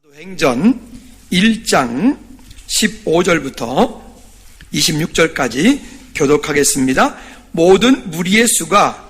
사도행전 1장 15절부터 26절까지 교독하겠습니다. 모인 무리의 수가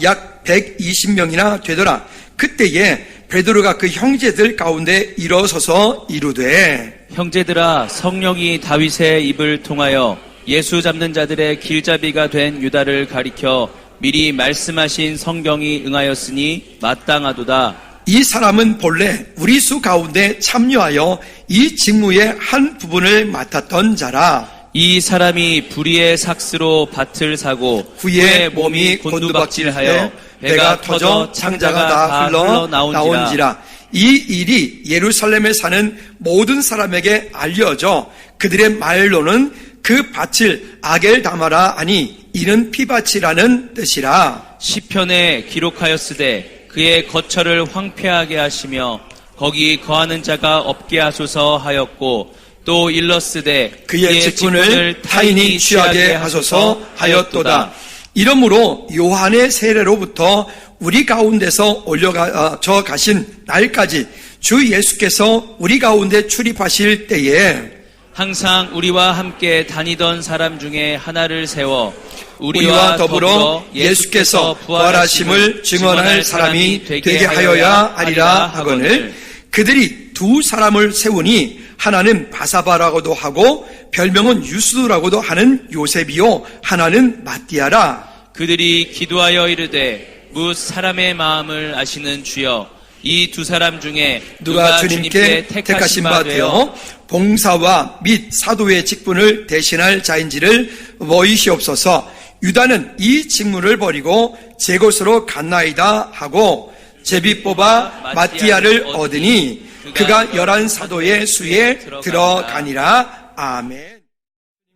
약 120명이나 되더라. 그때에 베드로가 그 형제들 가운데 일어서서 이르되, 형제들아, 성령이 다윗의 입을 통하여 예수 잡는 자들의 길잡이가 된 유다를 가리켜 미리 말씀하신 성경이 응하였으니 마땅하도다. 이 사람은 본래 우리 수 가운데 참여하여 이 직무의 한 부분을 맡았던 자라. 이 사람이 불의의 삭스로 밭을 사고 후에 몸이 곤두박질하여 배가 터져 창자가 다 흘러 나온지라. 이 일이 예루살렘에 사는 모든 사람에게 알려져 그들의 말로는 그 밭을 아겔다마라 하니 이는 피밭이라는 뜻이라. 시편에 기록하였으되 그의 거처를 황폐하게 하시며 거기 거하는 자가 없게 하소서 하였고, 또 일렀으되 그의 직분을 타인이 취하게 하소서 하였도다. 이러므로 요한의 세례로부터 우리 가운데서 올려져 가신 날까지 주 예수께서 우리 가운데 출입하실 때에 항상 우리와 함께 다니던 사람 중에 하나를 세워 우리와 더불어 예수께서 부활하심을 증언할 사람이 되게 하여야 하리라 하거늘, 그들이 두 사람을 세우니 하나는 바사바라고도 하고 별명은 유스라고도 하는 요셉이요 하나는 마띠아라. 그들이 기도하여 이르되 무 사람의 마음을 아시는 주여, 이 두 사람 중에 누가 주님께 택하신 바 되어 봉사와 및 사도의 직분을 대신할 자인지를 보이시옵소서. 유다는 이 직무를 버리고 제 곳으로 갔나이다 하고 제비 뽑아 마띠아를 얻으니 그가 11사도의 수에 들어가니라. 아멘.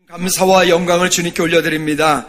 감사와 영광을 주님께 올려드립니다.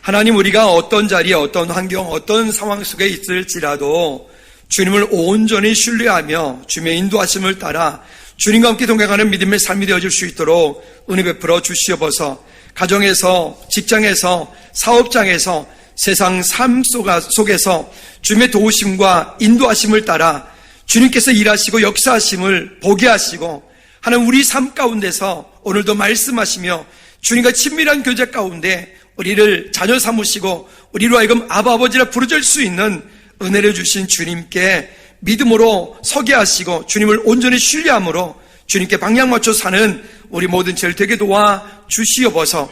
하나님, 우리가 어떤 자리에, 어떤 환경, 어떤 상황 속에 있을지라도 주님을 온전히 신뢰하며 주님의 인도하심을 따라 주님과 함께 동행하는 믿음의 삶이 되어질 수 있도록 은혜 베풀어 주시옵소서. 가정에서, 직장에서, 사업장에서, 세상 삶 속에서 주님의 도우심과 인도하심을 따라 주님께서 일하시고 역사하심을 보게 하시고 하는 우리 삶 가운데서 오늘도 말씀하시며 주님과 친밀한 교제 가운데 우리를 자녀 삼으시고 우리로 하여금 아바 아버지라 부르질 수 있는 은혜를 주신 주님께 믿음으로 서게 하시고 주님을 온전히 신뢰함으로 주님께 방향 맞춰 사는 우리 모든 죄를 되게 도와 주시옵소서.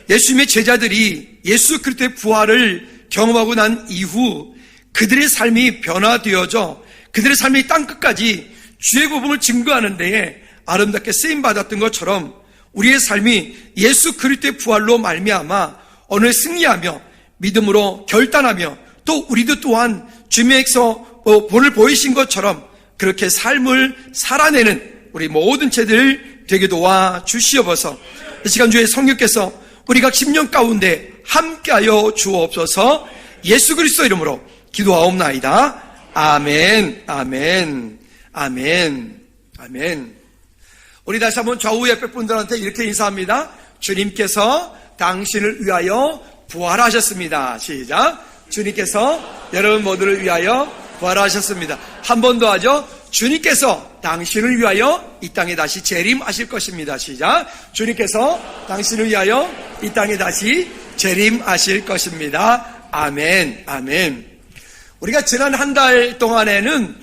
예수님의 제자들이 예수 그리스도의 부활을 경험하고 난 이후 그들의 삶이 변화되어져 그들의 삶이 땅끝까지 주의 복음을 증거하는 데에 아름답게 쓰임받았던 것처럼 우리의 삶이 예수 그리스도의 부활로 말미암아 오늘 승리하며 믿음으로 결단하며 또 우리도 또한 주님에게서 본을 보이신 것처럼 그렇게 삶을 살아내는 우리 모든 죄들 되게 도와 주시옵소서. 이 시간 주의 성령께서 우리 각 심령 가운데 함께하여 주옵소서. 예수 그리스도 이름으로 기도하옵나이다. 아멘, 아멘, 아멘, 아멘. 우리 다시 한번 좌우 옆에 분들한테 이렇게 인사합니다. 주님께서 당신을 위하여 부활하셨습니다. 시작. 주님께서 여러분 모두를 위하여 부활하셨습니다. 한 번 더 하죠. 주님께서 당신을 위하여 이 땅에 다시 재림하실 것입니다. 시작. 주님께서 당신을 위하여 이 땅에 다시 재림하실 것입니다. 아멘, 아멘. 우리가 지난 한 달 동안에는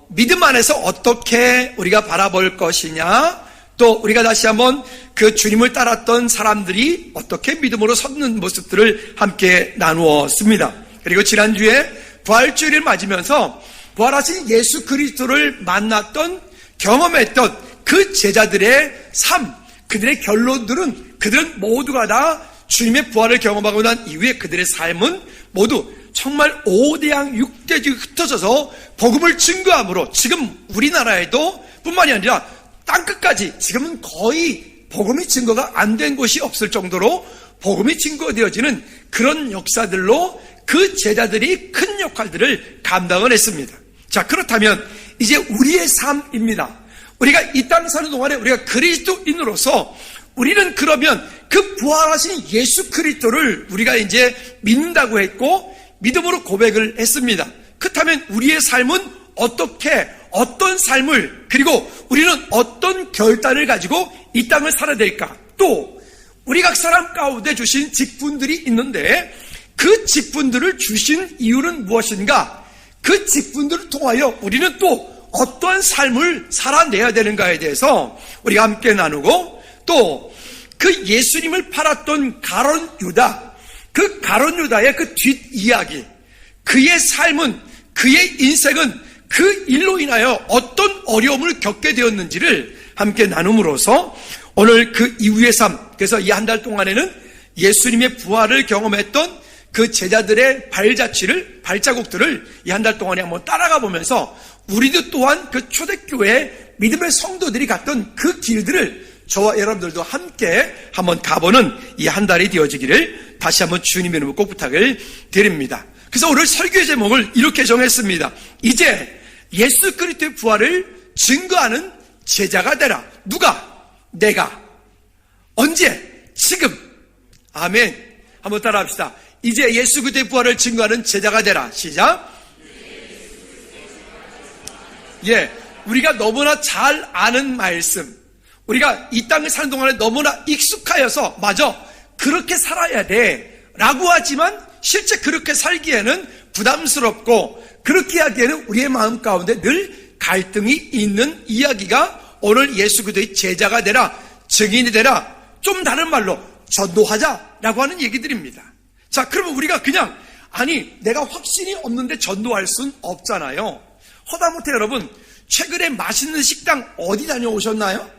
믿음 안에서 어떻게 우리가 바라볼 것이냐, 또 우리가 다시 한번 그 주님을 따랐던 사람들이 어떻게 믿음으로 섰는 모습들을 함께 나누었습니다. 그리고 지난주에 부활주일을 맞으면서 부활하신 예수 그리스도를 만났던, 경험했던 그 제자들의 삶, 그들의 결론들은 그들은 모두가 다 주님의 부활을 경험하고 난 이후에 그들의 삶은 모두 정말 5대양 6대지 흩어져서 복음을 증거함으로 지금 우리나라에도 뿐만이 아니라 땅끝까지 지금은 거의 복음이 증거가 안 된 곳이 없을 정도로 복음이 증거되어지는 그런 역사들로 그 제자들이 큰 역할들을 감당을 했습니다. 자, 그렇다면 이제 우리의 삶입니다. 우리가 이 땅 사는 동안에 우리가 그리스도인으로서 우리는 그러면 그 부활하신 예수 그리스도를 우리가 이제 믿는다고 했고 믿음으로 고백을 했습니다. 그렇다면 우리의 삶은 어떻게 어떤 삶을 그리고 우리는 어떤 결단을 가지고 이 땅을 살아야 될까? 또 우리 각 사람 가운데 주신 직분들이 있는데 그 직분들을 주신 이유는 무엇인가? 그 직분들을 통하여 우리는 또 어떠한 삶을 살아내야 되는가에 대해서 우리가 함께 나누고 또 그 예수님을 팔았던 가룟 유다, 그 가룟 유다의 그 뒷이야기, 그의 삶은, 그의 인생은 그 일로 인하여 어떤 어려움을 겪게 되었는지를 함께 나눔으로써 오늘 그 이후의 삶, 그래서 이 한 달 동안에는 예수님의 부활을 경험했던 그 제자들의 발자국들을 이 한 달 동안에 한번 따라가 보면서 우리도 또한 그 초대교회 믿음의 성도들이 갔던 그 길들을 저와 여러분들도 함께 한번 가보는 이 한 달이 되어지기를 다시 한번 주님의 이름으로 꼭 부탁을 드립니다. 그래서 오늘 설교의 제목을 이렇게 정했습니다. 이제 예수 그리스도의 부활을 증거하는 제자가 되라. 누가? 내가. 언제? 지금. 아멘. 한번 따라합시다. 이제 예수 그리스도의 부활을 증거하는 제자가 되라. 시작. 예, 우리가 너무나 잘 아는 말씀, 우리가 이 땅을 사는 동안에 너무나 익숙하여서 맞아, 그렇게 살아야 돼 라고 하지만 실제 그렇게 살기에는 부담스럽고 그렇게 하기에는 우리의 마음 가운데 늘 갈등이 있는 이야기가 오늘 예수 그리스도의 제자가 되라, 증인이 되라, 좀 다른 말로 전도하자라고 하는 얘기들입니다. 자, 그러면 우리가 그냥 아니 내가 확신이 없는데 전도할 순 없잖아요. 허다못해 여러분, 최근에 맛있는 식당 어디 다녀오셨나요?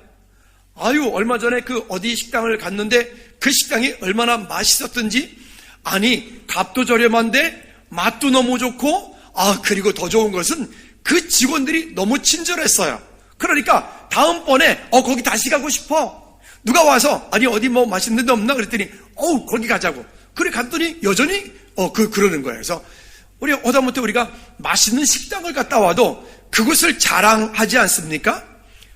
아유, 얼마 전에 그 어디 식당을 갔는데 그 식당이 얼마나 맛있었던지, 아니 값도 저렴한데 맛도 너무 좋고, 그리고 더 좋은 것은 그 직원들이 너무 친절했어요. 그러니까 다음번에 거기 다시 가고 싶어. 누가 와서 아니 어디 뭐 맛있는 데 없나 그랬더니 거기 가자고. 그래 갔더니 여전히 그러는 거예요. 그래서 우리 하다못해 우리가 맛있는 식당을 갔다 와도 그것을 자랑하지 않습니까?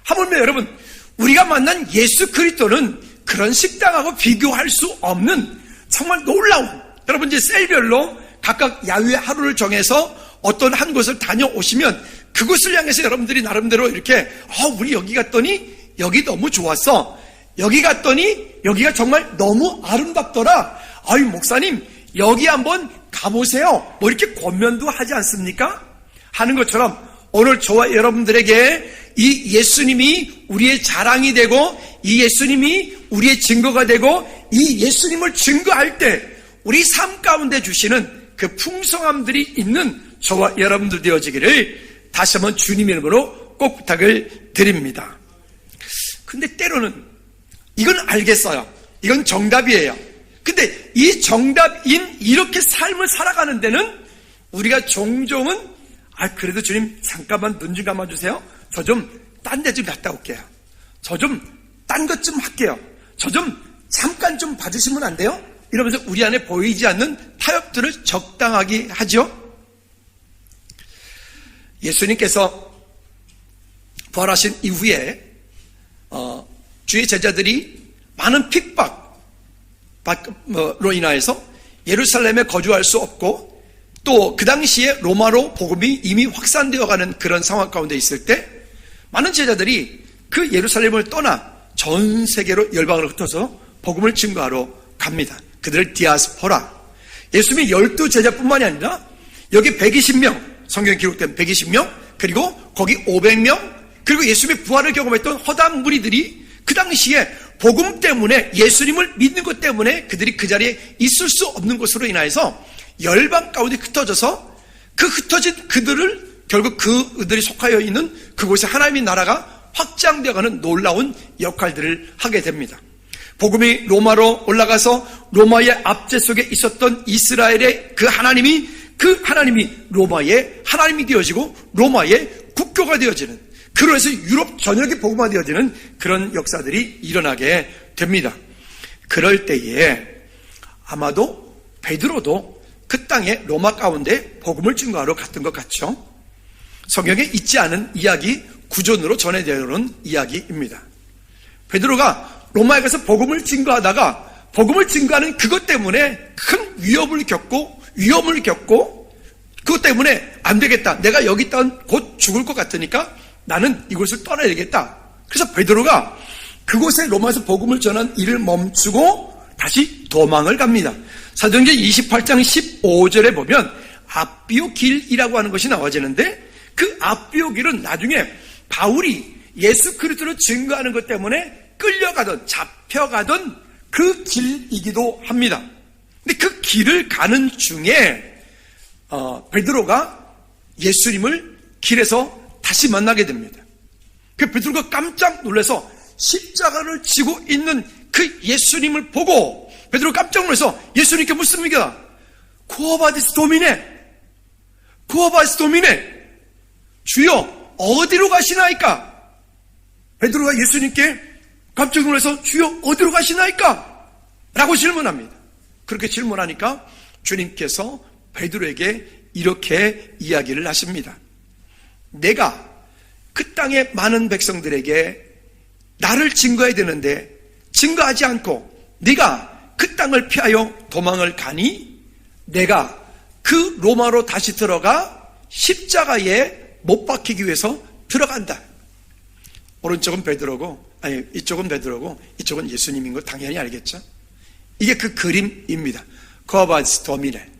하물며 여러분, 우리가 만난 예수 그리스도는 그런 식당하고 비교할 수 없는 정말 놀라운, 여러분 이제 셀별로 각각 야외 하루를 정해서 어떤 한 곳을 다녀오시면 그곳을 향해서 여러분들이 나름대로 이렇게 우리 여기 갔더니 여기 너무 좋았어, 여기 갔더니 여기가 정말 너무 아름답더라, 아유 목사님 여기 한번 가보세요, 뭐 이렇게 권면도 하지 않습니까? 하는 것처럼 오늘 저와 여러분들에게 이 예수님이 우리의 자랑이 되고 이 예수님이 우리의 증거가 되고 이 예수님을 증거할 때 우리 삶 가운데 주시는 그 풍성함들이 있는 저와 여러분들 되어지기를 다시 한번 주님의 이름으로 꼭 부탁을 드립니다. 근데 때로는 이건 알겠어요. 이건 정답이에요. 근데 이 정답인 이렇게 삶을 살아가는 데는 우리가 종종은 그래도 주님 잠깐만 눈 좀 감아주세요. 저 좀 딴 데 좀 갔다 올게요. 저 좀 딴 것 좀 할게요. 저 좀 잠깐 좀 봐주시면 안 돼요? 이러면서 우리 안에 보이지 않는 타협들을 적당하게 하죠. 예수님께서 부활하신 이후에 주의 제자들이 많은 핍박으로 인하여서 예루살렘에 거주할 수 없고 또 그 당시에 로마로 복음이 이미 확산되어 가는 그런 상황 가운데 있을 때 많은 제자들이 그 예루살렘을 떠나 전 세계로 열방으로 흩어서 복음을 증거하러 갑니다. 그들을 디아스포라. 예수님이 12제자뿐만이 아니라 여기 120명, 성경에 기록된 120명, 그리고 거기 500명, 그리고 예수님의 부활을 경험했던 허다한 무리들이 그 당시에 복음 때문에 예수님을 믿는 것 때문에 그들이 그 자리에 있을 수 없는 것으로 인하여서 열방 가운데 흩어져서 그 흩어진 그들을 결국 그들이 속하여 있는 그곳에 하나님의 나라가 확장되어가는 놀라운 역할들을 하게 됩니다. 복음이 로마로 올라가서 로마의 압제 속에 있었던 이스라엘의 그 하나님이 로마의 하나님이 되어지고 로마의 국교가 되어지는, 그러면서 유럽 전역이 복음화되어지는 그런 역사들이 일어나게 됩니다. 그럴 때에 아마도 베드로도 그 땅에 로마 가운데 복음을 증거하러 갔던 것 같죠. 성경에 있지 않은 이야기, 구전으로 전해되어오는 이야기입니다. 베드로가 로마에 가서 복음을 증거하다가 복음을 증거하는 그것 때문에 큰 위험을 겪고 그것 때문에 안 되겠다. 내가 여기 있다가 곧 죽을 것 같으니까 나는 이곳을 떠나야 되겠다. 그래서 베드로가 그곳에 로마에서 복음을 전한 일을 멈추고 다시 도망을 갑니다. 사도행전 28장 15절에 보면 아비오 길이라고 하는 것이 나와지는데, 그 아비오 길은 나중에 바울이 예수 그리스도를 증거하는 것 때문에 끌려가던 잡혀가던 그 길이기도 합니다. 근데 그 길을 가는 중에 베드로가 예수님을 길에서 다시 만나게 됩니다. 그 베드로가 깜짝 놀라서 십자가를 지고 있는 그 예수님을 보고 베드로 깜짝 놀라서 예수님께 묻습니다. 쿠어바디스 도미네, 쿠어바디스 도미네, 주여 어디로 가시나이까? 베드로가 예수님께 깜짝 놀라서 주여 어디로 가시나이까? 라고 질문합니다. 그렇게 질문하니까 주님께서 베드로에게 이렇게 이야기를 하십니다. 내가 그 땅의 많은 백성들에게 나를 증거해야 되는데 증거하지 않고 네가 그 땅을 피하여 도망을 가니 내가 그 로마로 다시 들어가 십자가에 못 박히기 위해서 들어간다. 오른쪽은 베드로고, 아니 이쪽은 베드로고 이쪽은 예수님인 거 당연히 알겠죠? 이게 그 그림입니다. 코바디스 도미네.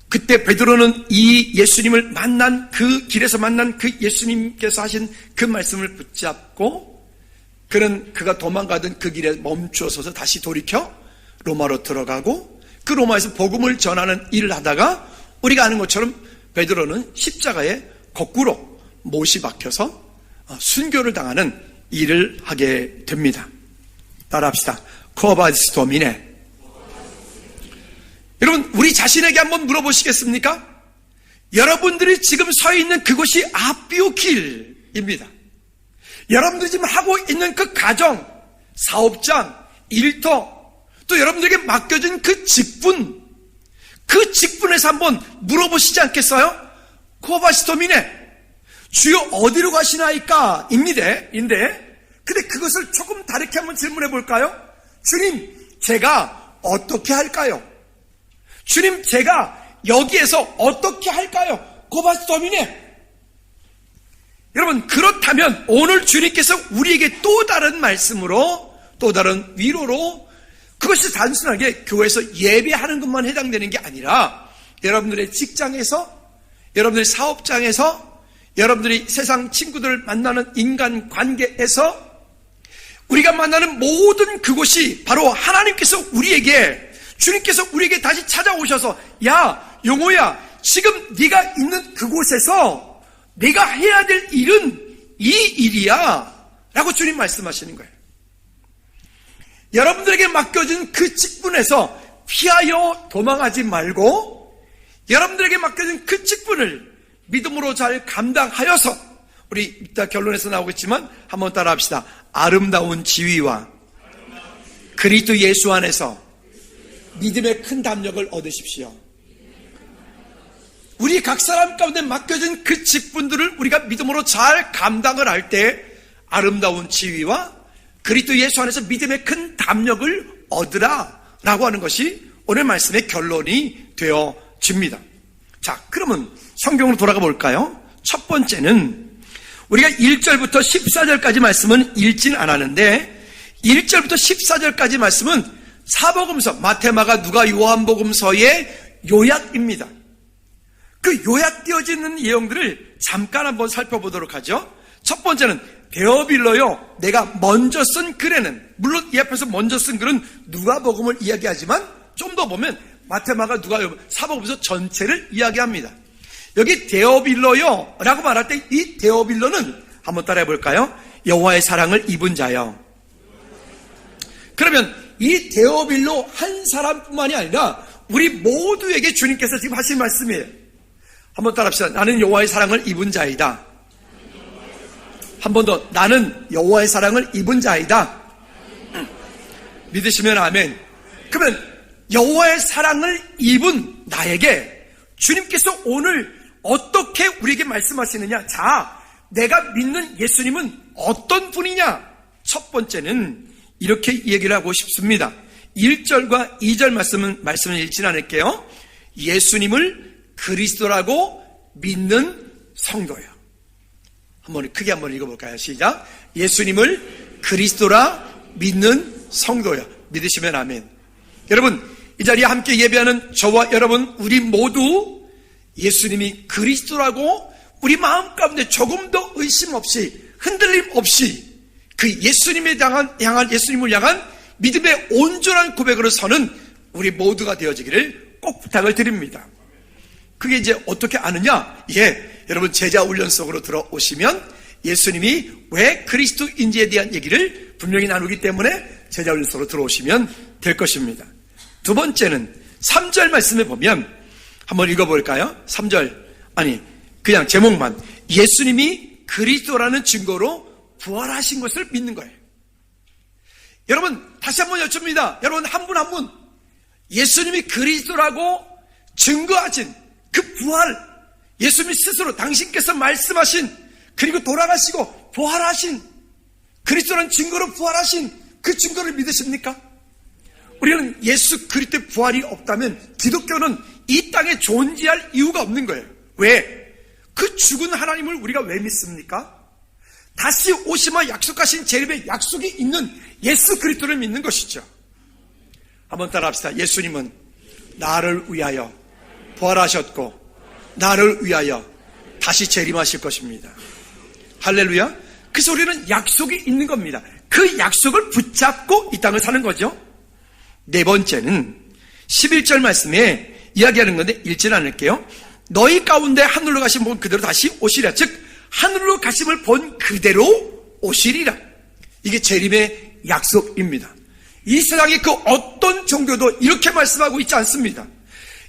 그때 베드로는 이 예수님을 만난 그 길에서 만난 그 예수님께서 하신 그 말씀을 붙잡고 그가 도망가던 그 길에 멈추어서서 다시 돌이켜 로마로 들어가고 그 로마에서 복음을 전하는 일을 하다가 우리가 아는 것처럼 베드로는 십자가에 거꾸로 못이 박혀서 순교를 당하는 일을 하게 됩니다. 따라합시다. 코바디스 도미네. 여러분, 우리 자신에게 한번 물어보시겠습니까? 여러분들이 지금 서 있는 그곳이 아비오 길입니다. 여러분들이 지금 하고 있는 그 가정, 사업장, 일터, 또 여러분들에게 맡겨진 그 직분, 그 직분에서 한번 물어보시지 않겠어요? 코바시토미네, 주여 어디로 가시나이까? 인데, 근데 그것을 조금 다르게 한번 질문해 볼까요? 주님, 제가 어떻게 할까요? 주님, 제가 여기에서 어떻게 할까요? 코바시토미네. 여러분, 그렇다면 오늘 주님께서 우리에게 또 다른 말씀으로, 또 다른 위로로, 그것이 단순하게 교회에서 예배하는 것만 해당되는 게 아니라 여러분들의 직장에서, 여러분들의 사업장에서, 여러분들이 세상 친구들을 만나는 인간 관계에서 우리가 만나는 모든 그곳이 바로 하나님께서 우리에게, 주님께서 우리에게 다시 찾아오셔서 야 용호야, 지금 네가 있는 그곳에서 네가 해야 될 일은 이 일이야 라고 주님 말씀하시는 거예요. 여러분들에게 맡겨진 그 직분에서 피하여 도망하지 말고 여러분들에게 맡겨진 그 직분을 믿음으로 잘 감당하여서, 우리 이따 결론에서 나오겠지만 한번 따라합시다. 아름다운 지위와 그리스도 예수 안에서 믿음의 큰 담력을 얻으십시오. 우리 각 사람 가운데 맡겨진 그 직분들을 우리가 믿음으로 잘 감당을 할 때 아름다운 지위와 그리스도 예수 안에서 믿음의 큰 담력을 얻으라 라고 하는 것이 오늘 말씀의 결론이 되어집니다. 자, 그러면 성경으로 돌아가 볼까요? 첫 번째는 우리가 1절부터 14절까지 말씀은 읽진 않았는데 1절부터 14절까지 말씀은 사복음서, 마태, 마가, 누가, 요한복음서의 요약입니다. 그 요약되어지는 내용들을 잠깐 한번 살펴보도록 하죠. 첫 번째는 데어빌러요, 내가 먼저 쓴 글에는, 물론 이 앞에서 먼저 쓴 글은 누가복음을 이야기하지만 좀 더 보면 마태, 마가, 누가, 사복음서 전체를 이야기합니다. 여기 데어빌러요 라고 말할 때 이 데어빌러는 한번 따라해 볼까요? 여호와의 사랑을 입은 자요. 그러면 이 데어빌로 한 사람뿐만이 아니라 우리 모두에게 주님께서 지금 하신 말씀이에요. 한번 따라합시다. 나는 여호와의 사랑을 입은 자이다. 한 번 더. 나는 여호와의 사랑을 입은 자이다. 믿으시면 아멘. 그러면 여호와의 사랑을 입은 나에게 주님께서 오늘 어떻게 우리에게 말씀하시느냐? 자, 내가 믿는 예수님은 어떤 분이냐? 첫 번째는 이렇게 얘기를 하고 싶습니다. 1절과 2절 말씀을 읽진 않을게요. 예수님을 그리스도라고 믿는 성도예요. 크게 한번 읽어볼까요? 시작. 예수님을 그리스도라 믿는 성도예요. 믿으시면 아멘. 여러분, 이 자리에 함께 예배하는 저와 여러분, 우리 모두 예수님이 그리스도라고 우리 마음 가운데 조금 더 의심 없이, 흔들림 없이 그 예수님을 향한 믿음의 온전한 고백으로 서는 우리 모두가 되어지기를 꼭 부탁을 드립니다. 그게 이제 어떻게 아느냐? 여러분 제자 훈련 속으로 들어오시면 예수님이 왜 그리스도인지에 대한 얘기를 분명히 나누기 때문에 제자 훈련 속으로 들어오시면 될 것입니다. 두 번째는 3절 말씀에 보면 한번 읽어볼까요? 3절, 그냥 제목만, 예수님이 그리스도라는 증거로 부활하신 것을 믿는 거예요. 여러분 다시 한번 여쭙니다. 여러분 한 분 한 분 예수님이 그리스도라고 증거하신 그 부활, 예수님 스스로 당신께서 말씀하신, 그리고 돌아가시고 부활하신, 그리스도라는 증거로 부활하신 그 증거를 믿으십니까? 우리는 예수 그리스도의 부활이 없다면 기독교는 이 땅에 존재할 이유가 없는 거예요. 왜? 그 죽은 하나님을 우리가 왜 믿습니까? 다시 오시마 약속하신 재림의 약속이 있는 예수 그리스도를 믿는 것이죠. 한번 따라합시다. 예수님은 나를 위하여 부활하셨고 나를 위하여 다시 재림하실 것입니다. 할렐루야. 그래서 우리는 약속이 있는 겁니다. 그 약속을 붙잡고 이 땅을 사는 거죠. 네 번째는 11절 말씀에 이야기하는 건데 읽지는 않을게요. 너희 가운데 하늘로 가신 분 그대로 다시 오시리라. 즉 하늘로 가심을 본 그대로 오시리라. 이게 재림의 약속입니다. 이 세상의 그 어떤 종교도 이렇게 말씀하고 있지 않습니다.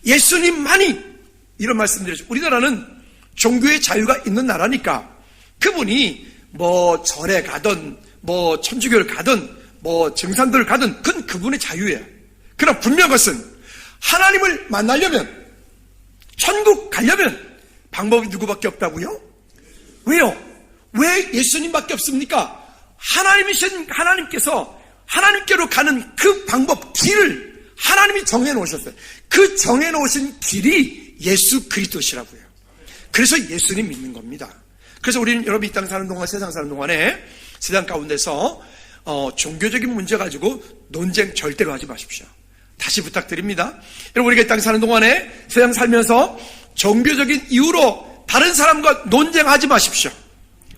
예수님만이 이런 말씀드렸죠. 우리나라는 종교의 자유가 있는 나라니까 그분이 절에 가든 천주교를 가든 정상들을 가든 그건 그분의 자유예요. 그러나 분명한 것은 하나님을 만나려면, 천국 가려면 방법이 누구밖에 없다고요? 왜요? 왜 예수님밖에 없습니까? 하나님이신 하나님께서 하나님께로 가는 그 방법, 길을 하나님이 정해놓으셨어요. 그 정해놓으신 길이 예수 그리스도시라고요. 그래서 예수님 믿는 겁니다. 그래서 우리는 여러분 이 땅 사는 동안, 세상 사는 동안에 세상 가운데서 종교적인 문제 가지고 논쟁 절대로 하지 마십시오. 다시 부탁드립니다. 여러분 우리가 이 땅 사는 동안에 세상 살면서 종교적인 이유로 다른 사람과 논쟁하지 마십시오.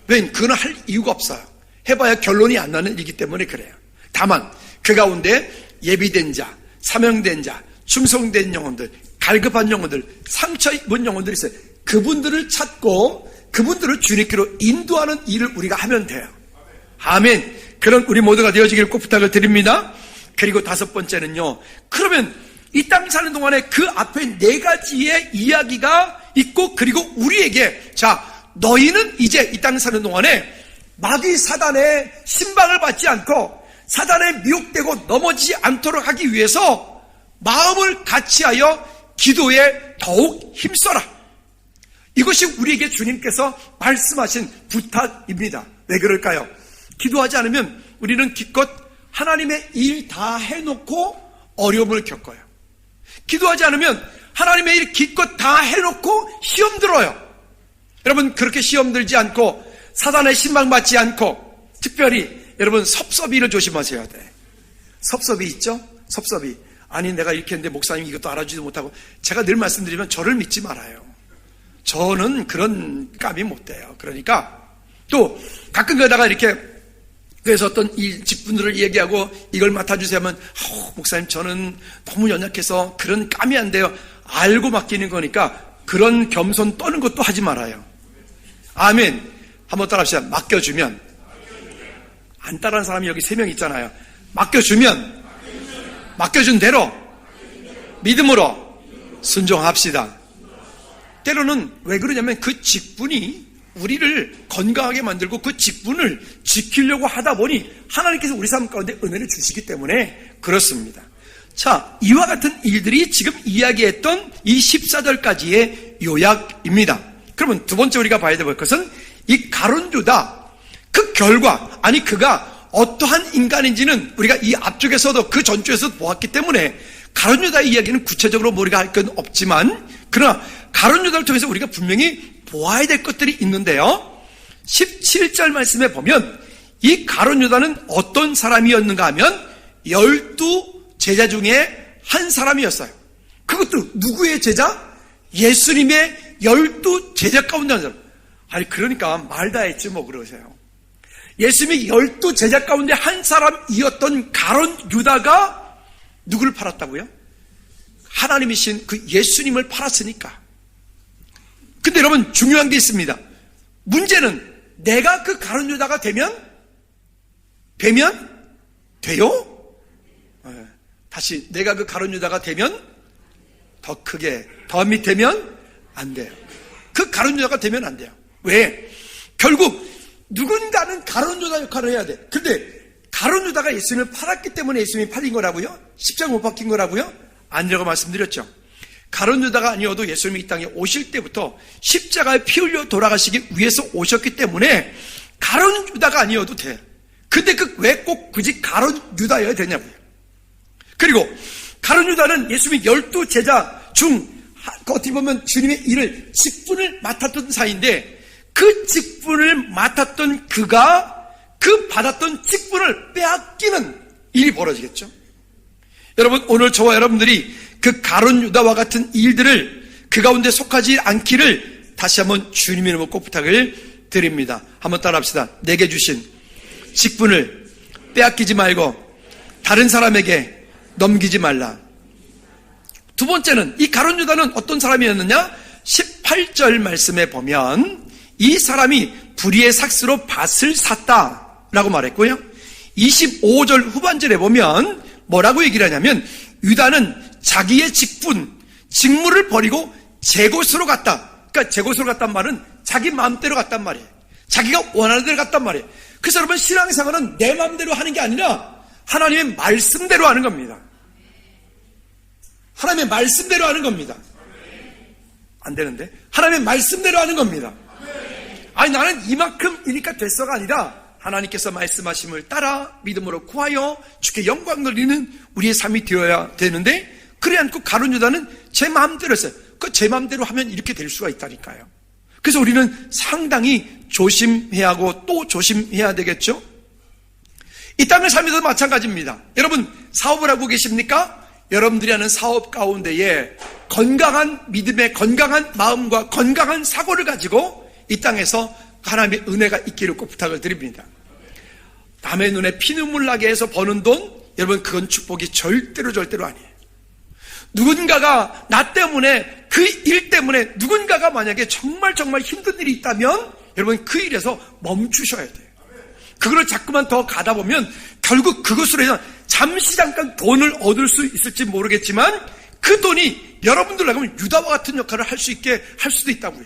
왜냐하면 그건 할 이유가 없어요. 해봐야 결론이 안 나는 일이기 때문에 그래요. 다만 그 가운데 예비된 자, 사명된 자, 충성된 영혼들, 갈급한 영혼들, 상처 입은 영혼들이 있어요. 그분들을 찾고 그분들을 주님께로 인도하는 일을 우리가 하면 돼요. 아멘. 그런 우리 모두가 되어지기를 꼭 부탁을 드립니다. 그리고 다섯 번째는요, 그러면 이 땅 사는 동안에 그 앞에 네 가지의 이야기가 있고, 그리고 우리에게 너희는 이제 이 땅 사는 동안에 마귀 사단의 신방을 받지 않고 사단에 미혹되고 넘어지지 않도록 하기 위해서 마음을 같이하여 기도에 더욱 힘써라. 이것이 우리에게 주님께서 말씀하신 부탁입니다. 왜 그럴까요? 기도하지 않으면 우리는 기껏 하나님의 일 다 해놓고 어려움을 겪어요. 기도하지 않으면 하나님의 일 기껏 다 해놓고 시험 들어요. 여러분 그렇게 시험 들지 않고 사단의 신방받지 않고, 특별히 여러분 섭섭이를 조심하셔야 돼. 섭섭이 있죠? 섭섭이. 아니 내가 이렇게 했는데 목사님이 이것도 알아주지도 못하고. 제가 늘 말씀드리면 저를 믿지 말아요. 저는 그런 감이 못 돼요. 그러니까 또 가끔 가다가 이렇게, 그래서 어떤 이 직분들을 얘기하고 이걸 맡아주세요 하면 목사님 저는 너무 연약해서 그런 감이 안 돼요. 알고 맡기는 거니까 그런 겸손 떠는 것도 하지 말아요. 아멘. 한번 따라합시다. 맡겨주면. 안 따라하는 사람이 여기 3명 있잖아요. 맡겨주면 맡겨준 대로 믿음으로 순종합시다. 때로는 왜 그러냐면 그 직분이 우리를 건강하게 만들고 그 직분을 지키려고 하다 보니 하나님께서 우리 삶 가운데 은혜를 주시기 때문에 그렇습니다. 이와 같은 일들이 지금 이야기했던 이 14절까지의 요약입니다. 그러면 두 번째 우리가 봐야 될 것은 이 가룟 유다, 그 결과, 그가 어떠한 인간인지는 우리가 이 앞쪽에서도 그 전주에서도 보았기 때문에 가룟 유다의 이야기는 구체적으로 우리가 할 건 없지만, 그러나 가룟 유다를 통해서 우리가 분명히 보아야 될 것들이 있는데요. 17절 말씀에 보면 이 가룟 유다는 어떤 사람이었는가 하면 12제자 중에 한 사람이었어요. 그것도 누구의 제자? 예수님의 12제자 가운데 한 사람. 아니 그러니까 말 다 했지 뭐 그러세요. 예수님이 12제자 가운데 한 사람이었던 가룟 유다가 누구를 팔았다고요? 하나님이신 그 예수님을 팔았으니까. 근데 여러분 중요한 게 있습니다. 문제는 내가 그 가룟 유다가 되면 돼요? 다시 내가 그 가룟 유다가 되면 더 크게 더 밑에면 안 돼요. 그 가룟 유다가 되면 안 돼요. 왜? 결국 누군가는 가룟 유다 역할을 해야 돼. 근데 가룟 유다가 예수님을 팔았기 때문에 예수님이 팔린 거라고요? 십자가 못 박힌 거라고요? 아니라고 말씀드렸죠. 가룟 유다가 아니어도 예수님이 이 땅에 오실 때부터 십자가에 피 흘려 돌아가시기 위해서 오셨기 때문에 가룟 유다가 아니어도 돼. 근데 왜 꼭 굳이 가룟 유다여야 되냐고요. 그리고 가룟 유다는 예수님이 12제자 중 어떻게 보면 주님의 일을 직분을 맡았던 사이인데, 그 직분을 맡았던 그가 그 받았던 직분을 빼앗기는 일이 벌어지겠죠. 여러분 오늘 저와 여러분들이 그 가룟 유다와 같은 일들을 그 가운데 속하지 않기를 다시 한번 주님의 이름으로 꼭 부탁을 드립니다. 한번 따라합시다. 내게 주신 직분을 빼앗기지 말고 다른 사람에게 넘기지 말라. 두 번째는 이 가룟 유다는 어떤 사람이었느냐? 18절 말씀에 보면 이 사람이 불의의 삭스로 밭을 샀다라고 말했고요. 25절 후반절에 보면 뭐라고 얘기를 하냐면 유다는 자기의 직무를 버리고 제 곳으로 갔다. 그러니까 제 곳으로 갔단 말은 자기 마음대로 갔단 말이에요. 자기가 원하는 대로 갔단 말이에요. 그래서 여러분 신앙생활은 내 마음대로 하는 게 아니라 하나님의 말씀대로 하는 겁니다. 하나님의 말씀대로 하는 겁니다. 안 되는데? 하나님의 말씀대로 하는 겁니다. 아니 나는 이만큼이니까 됐어가 아니라 하나님께서 말씀하심을 따라 믿음으로 구하여 주께 영광 돌리는 우리의 삶이 되어야 되는데, 그래 않고 가룟 유다는 제 마음대로 했어요. 그 제 마음대로 하면 이렇게 될 수가 있다니까요. 그래서 우리는 상당히 조심해야 하고 또 조심해야 되겠죠. 이 땅의 삶에도 마찬가지입니다. 여러분 사업을 하고 계십니까? 여러분들이 하는 사업 가운데에 건강한 믿음의 건강한 마음과 건강한 사고를 가지고 이 땅에서 하나님의 은혜가 있기를 꼭 부탁을 드립니다. 남의 눈에 피눈물 나게 해서 버는 돈, 여러분 그건 축복이 절대로 아니에요. 누군가가 나 때문에 그 일 때문에 누군가가 만약에 정말 힘든 일이 있다면 여러분 그 일에서 멈추셔야 돼요. 그거를 자꾸만 더 가다 보면 결국 그것으로 해서 잠시 잠깐 돈을 얻을 수 있을지 모르겠지만 그 돈이 여러분들로 하면 유다와 같은 역할을 할 수 있게 할 수도 있다고요.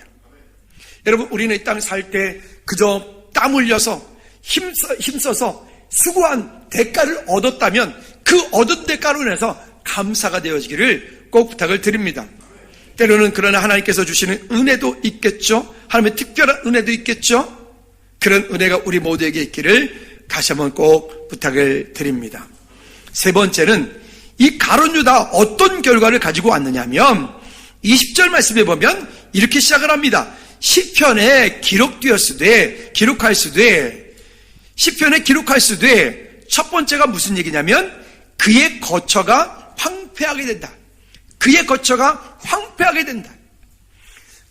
여러분 우리는 이 땅 살 때 그저 땀 흘려서 힘써서 수고한 대가를 얻었다면 그 얻은 대가로 인해서 감사가 되어지기를 꼭 부탁을 드립니다. 때로는 그러나 하나님께서 주시는 은혜도 있겠죠. 하나님의 특별한 은혜도 있겠죠. 그런 은혜가 우리 모두에게 있기를 다시 한번 꼭 부탁을 드립니다. 세 번째는 이 가룟 유다 어떤 결과를 가지고 왔느냐면 20절 말씀에 보면 이렇게 시작을 합니다. 시편에 기록하였으되 첫 번째가 무슨 얘기냐면 그의 거처가 황폐하게 된다. 그의 거처가 황폐하게 된다.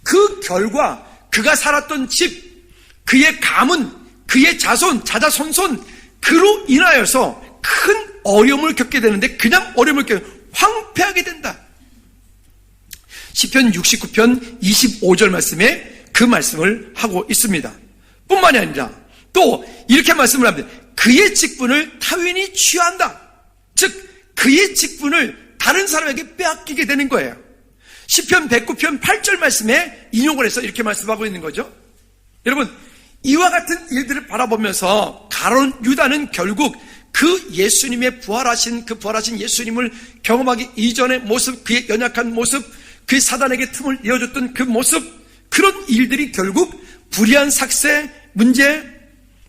그 결과 그가 살았던 집, 그의 가문, 그의 자손 그로 인하여서 큰 어려움을 겪게 되는데 그냥 어려움을 겪게 황폐하게 된다. 시편 69편 25절 말씀에 그 말씀을 하고 있습니다. 뿐만이 아니라 또 이렇게 말씀을 합니다. 그의 직분을 타인이 취한다. 즉 그의 직분을 다른 사람에게 빼앗기게 되는 거예요. 시편 109편 8절 말씀에 인용을 해서 이렇게 말씀하고 있는 거죠. 여러분 이와 같은 일들을 바라보면서 가룟 유다는 결국 그 예수님의 부활하신 예수님을 경험하기 이전의 모습, 그의 연약한 모습, 그 사단에게 틈을 이어줬던 그 모습, 그런 일들이 결국 불의한 삭세 문제,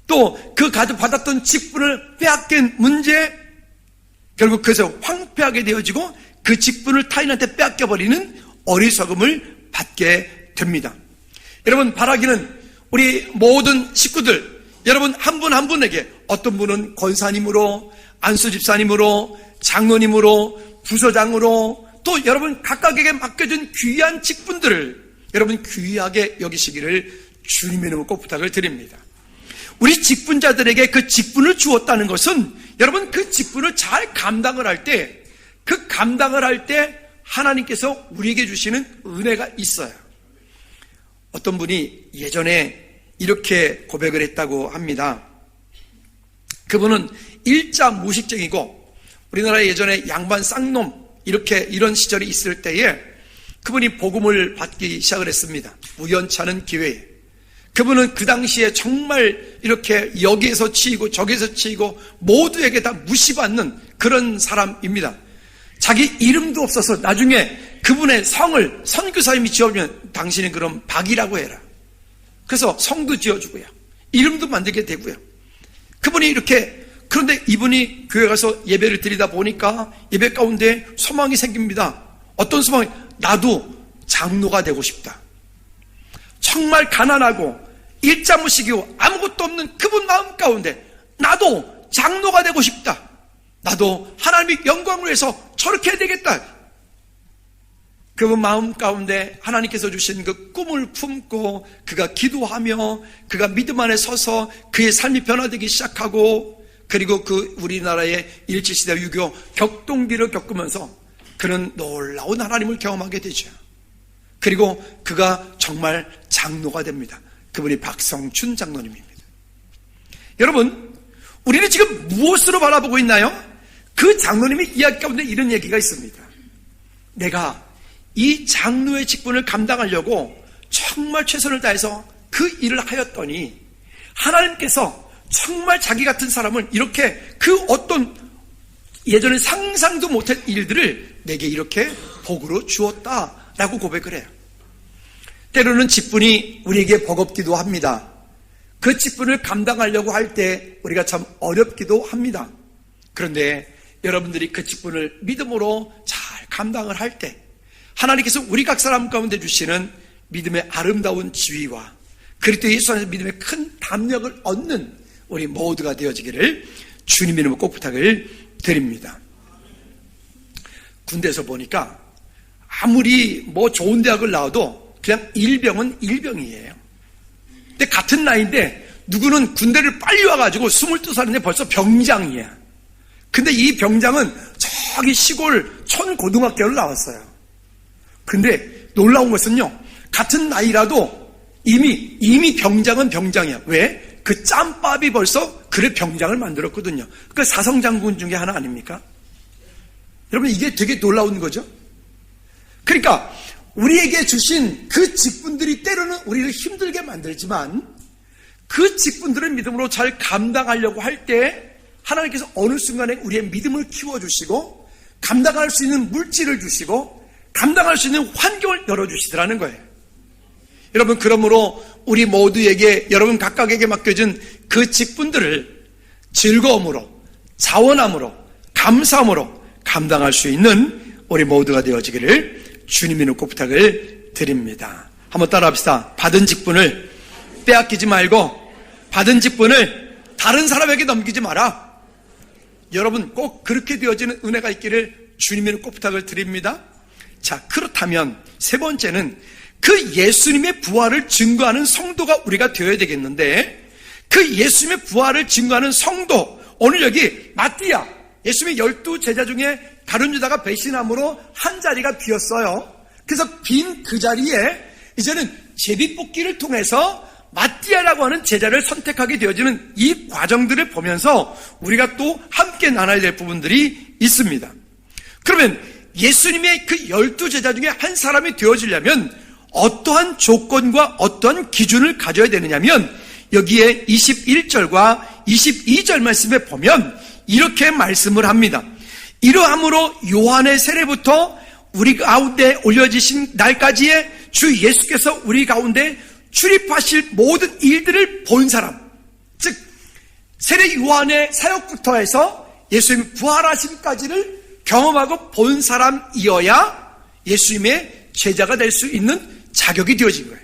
또 그 받았던 직분을 빼앗긴 문제, 결국 그래서 황폐하게 되어지고 그 직분을 타인한테 빼앗겨버리는 어리석음을 받게 됩니다. 여러분, 바라기는 우리 모든 식구들, 여러분 한 분 한 분에게, 어떤 분은 권사님으로, 안수집사님으로, 장로님으로, 부서장으로, 또 여러분 각각에게 맡겨진 귀한 직분들을 여러분 귀하게 여기시기를 주님의 이름으로 꼭 부탁을 드립니다. 우리 직분자들에게 그 직분을 주었다는 것은 여러분 그 직분을 잘 감당을 할 때, 그 감당을 할 때 하나님께서 우리에게 주시는 은혜가 있어요. 어떤 분이 예전에 이렇게 고백을 했다고 합니다. 그분은 일자 무식쟁이고, 우리나라에 예전에 양반 쌍놈 이런 시절이 있을 때에 그분이 복음을 받기 시작을 했습니다. 우연찮은 기회에. 그분은 그 당시에 정말 이렇게 여기에서 치이고 저기에서 치이고 모두에게 다 무시받는 그런 사람입니다. 자기 이름도 없어서 나중에 그분의 성을 선교사님이 지어주면 당신은 그럼 박이라고 해라. 그래서 성도 지어주고요, 이름도 만들게 되고요. 그분이 이렇게, 그런데 이분이 교회 가서 예배를 드리다 보니까 예배 가운데 소망이 생깁니다. 어떤 소망이? 나도 장로가 되고 싶다. 정말 가난하고 일자무식이고 아무것도 없는 그분 마음 가운데 나도 장로가 되고 싶다. 나도 하나님의 영광을 위해서 저렇게 해야 되겠다. 그분 마음 가운데 하나님께서 주신 그 꿈을 품고 그가 기도하며 그가 믿음 안에 서서 그의 삶이 변화되기 시작하고, 그리고 그 우리나라의 일제시대 유교 격동기를 겪으면서 그는 놀라운 하나님을 경험하게 되죠. 그리고 그가 정말 장로가 됩니다. 그분이 박성춘 장로님입니다. 여러분, 우리는 지금 무엇으로 바라보고 있나요? 그 장로님의 이야기 가운데 이런 얘기가 있습니다. 내가 이 장로의 직분을 감당하려고 정말 최선을 다해서 그 일을 하였더니 하나님께서 정말 자기 같은 사람을 이렇게 그 어떤 예전에 상상도 못한 일들을 내게 이렇게 복으로 주었다라고 고백을 해요. 때로는 직분이 우리에게 버겁기도 합니다. 그 직분을 감당하려고 할 때 우리가 참 어렵기도 합니다. 그런데 여러분들이 그 직분을 믿음으로 잘 감당을 할 때 하나님께서 우리 각 사람 가운데 주시는 믿음의 아름다운 지위와 그리스도 예수 안에서 믿음의 큰 담력을 얻는 우리 모두가 되어지기를 주님의 이름으로 꼭 부탁을 드립니다. 군대에서 보니까 아무리 좋은 대학을 나와도 그냥 일병은 일병이에요. 근데 같은 나이인데 누구는 군대를 빨리 와가지고 22살인데 벌써 병장이야. 근데 이 병장은 저기 시골 촌고등학교를 나왔어요. 근데 놀라운 것은요, 같은 나이라도 이미 병장은 병장이야. 왜? 그 짬밥이 벌써 그래 병장을 만들었거든요. 그 사성장군 중에 하나 아닙니까? 여러분, 이게 되게 놀라운 거죠. 그러니까 우리에게 주신 그 직분들이 때로는 우리를 힘들게 만들지만 그 직분들을 믿음으로 잘 감당하려고 할 때 하나님께서 어느 순간에 우리의 믿음을 키워주시고 감당할 수 있는 물질을 주시고 감당할 수 있는 환경을 열어주시더라는 거예요. 여러분, 그러므로 우리 모두에게, 여러분 각각에게 맡겨진 그 직분들을 즐거움으로, 자원함으로, 감사함으로 감당할 수 있는 우리 모두가 되어지기를 주님의 이름으로 부탁을 드립니다. 한번 따라합시다. 받은 직분을 빼앗기지 말고 받은 직분을 다른 사람에게 넘기지 마라. 여러분, 꼭 그렇게 되어지는 은혜가 있기를 주님의 이름으로 꼭 부탁을 드립니다. 자, 그렇다면 세 번째는 그 예수님의 부활을 증거하는 성도가 우리가 되어야 되겠는데, 그 예수님의 부활을 증거하는 성도, 오늘 여기 마띠아, 예수님의 12 제자 중에 다른 유다가 배신함으로 한 자리가 비었어요. 그래서 빈 그 자리에 이제는 제비뽑기를 통해서 마띠아라고 하는 제자를 선택하게 되어지는 이 과정들을 보면서 우리가 또 함께 나눠야 될 부분들이 있습니다. 그러면 예수님의 그 12 제자 중에 한 사람이 되어지려면 어떠한 조건과 어떠한 기준을 가져야 되느냐면, 여기에 21절과 22절 말씀에 보면 이렇게 말씀을 합니다. 이러함으로 요한의 세례부터 우리 가운데 올려지신 날까지의 주 예수께서 우리 가운데 출입하실 모든 일들을 본 사람, 즉 세례 요한의 사역부터 해서 예수님 부활하심까지를 경험하고 본 사람이어야 예수님의 제자가 될 수 있는 자격이 되어진 거예요.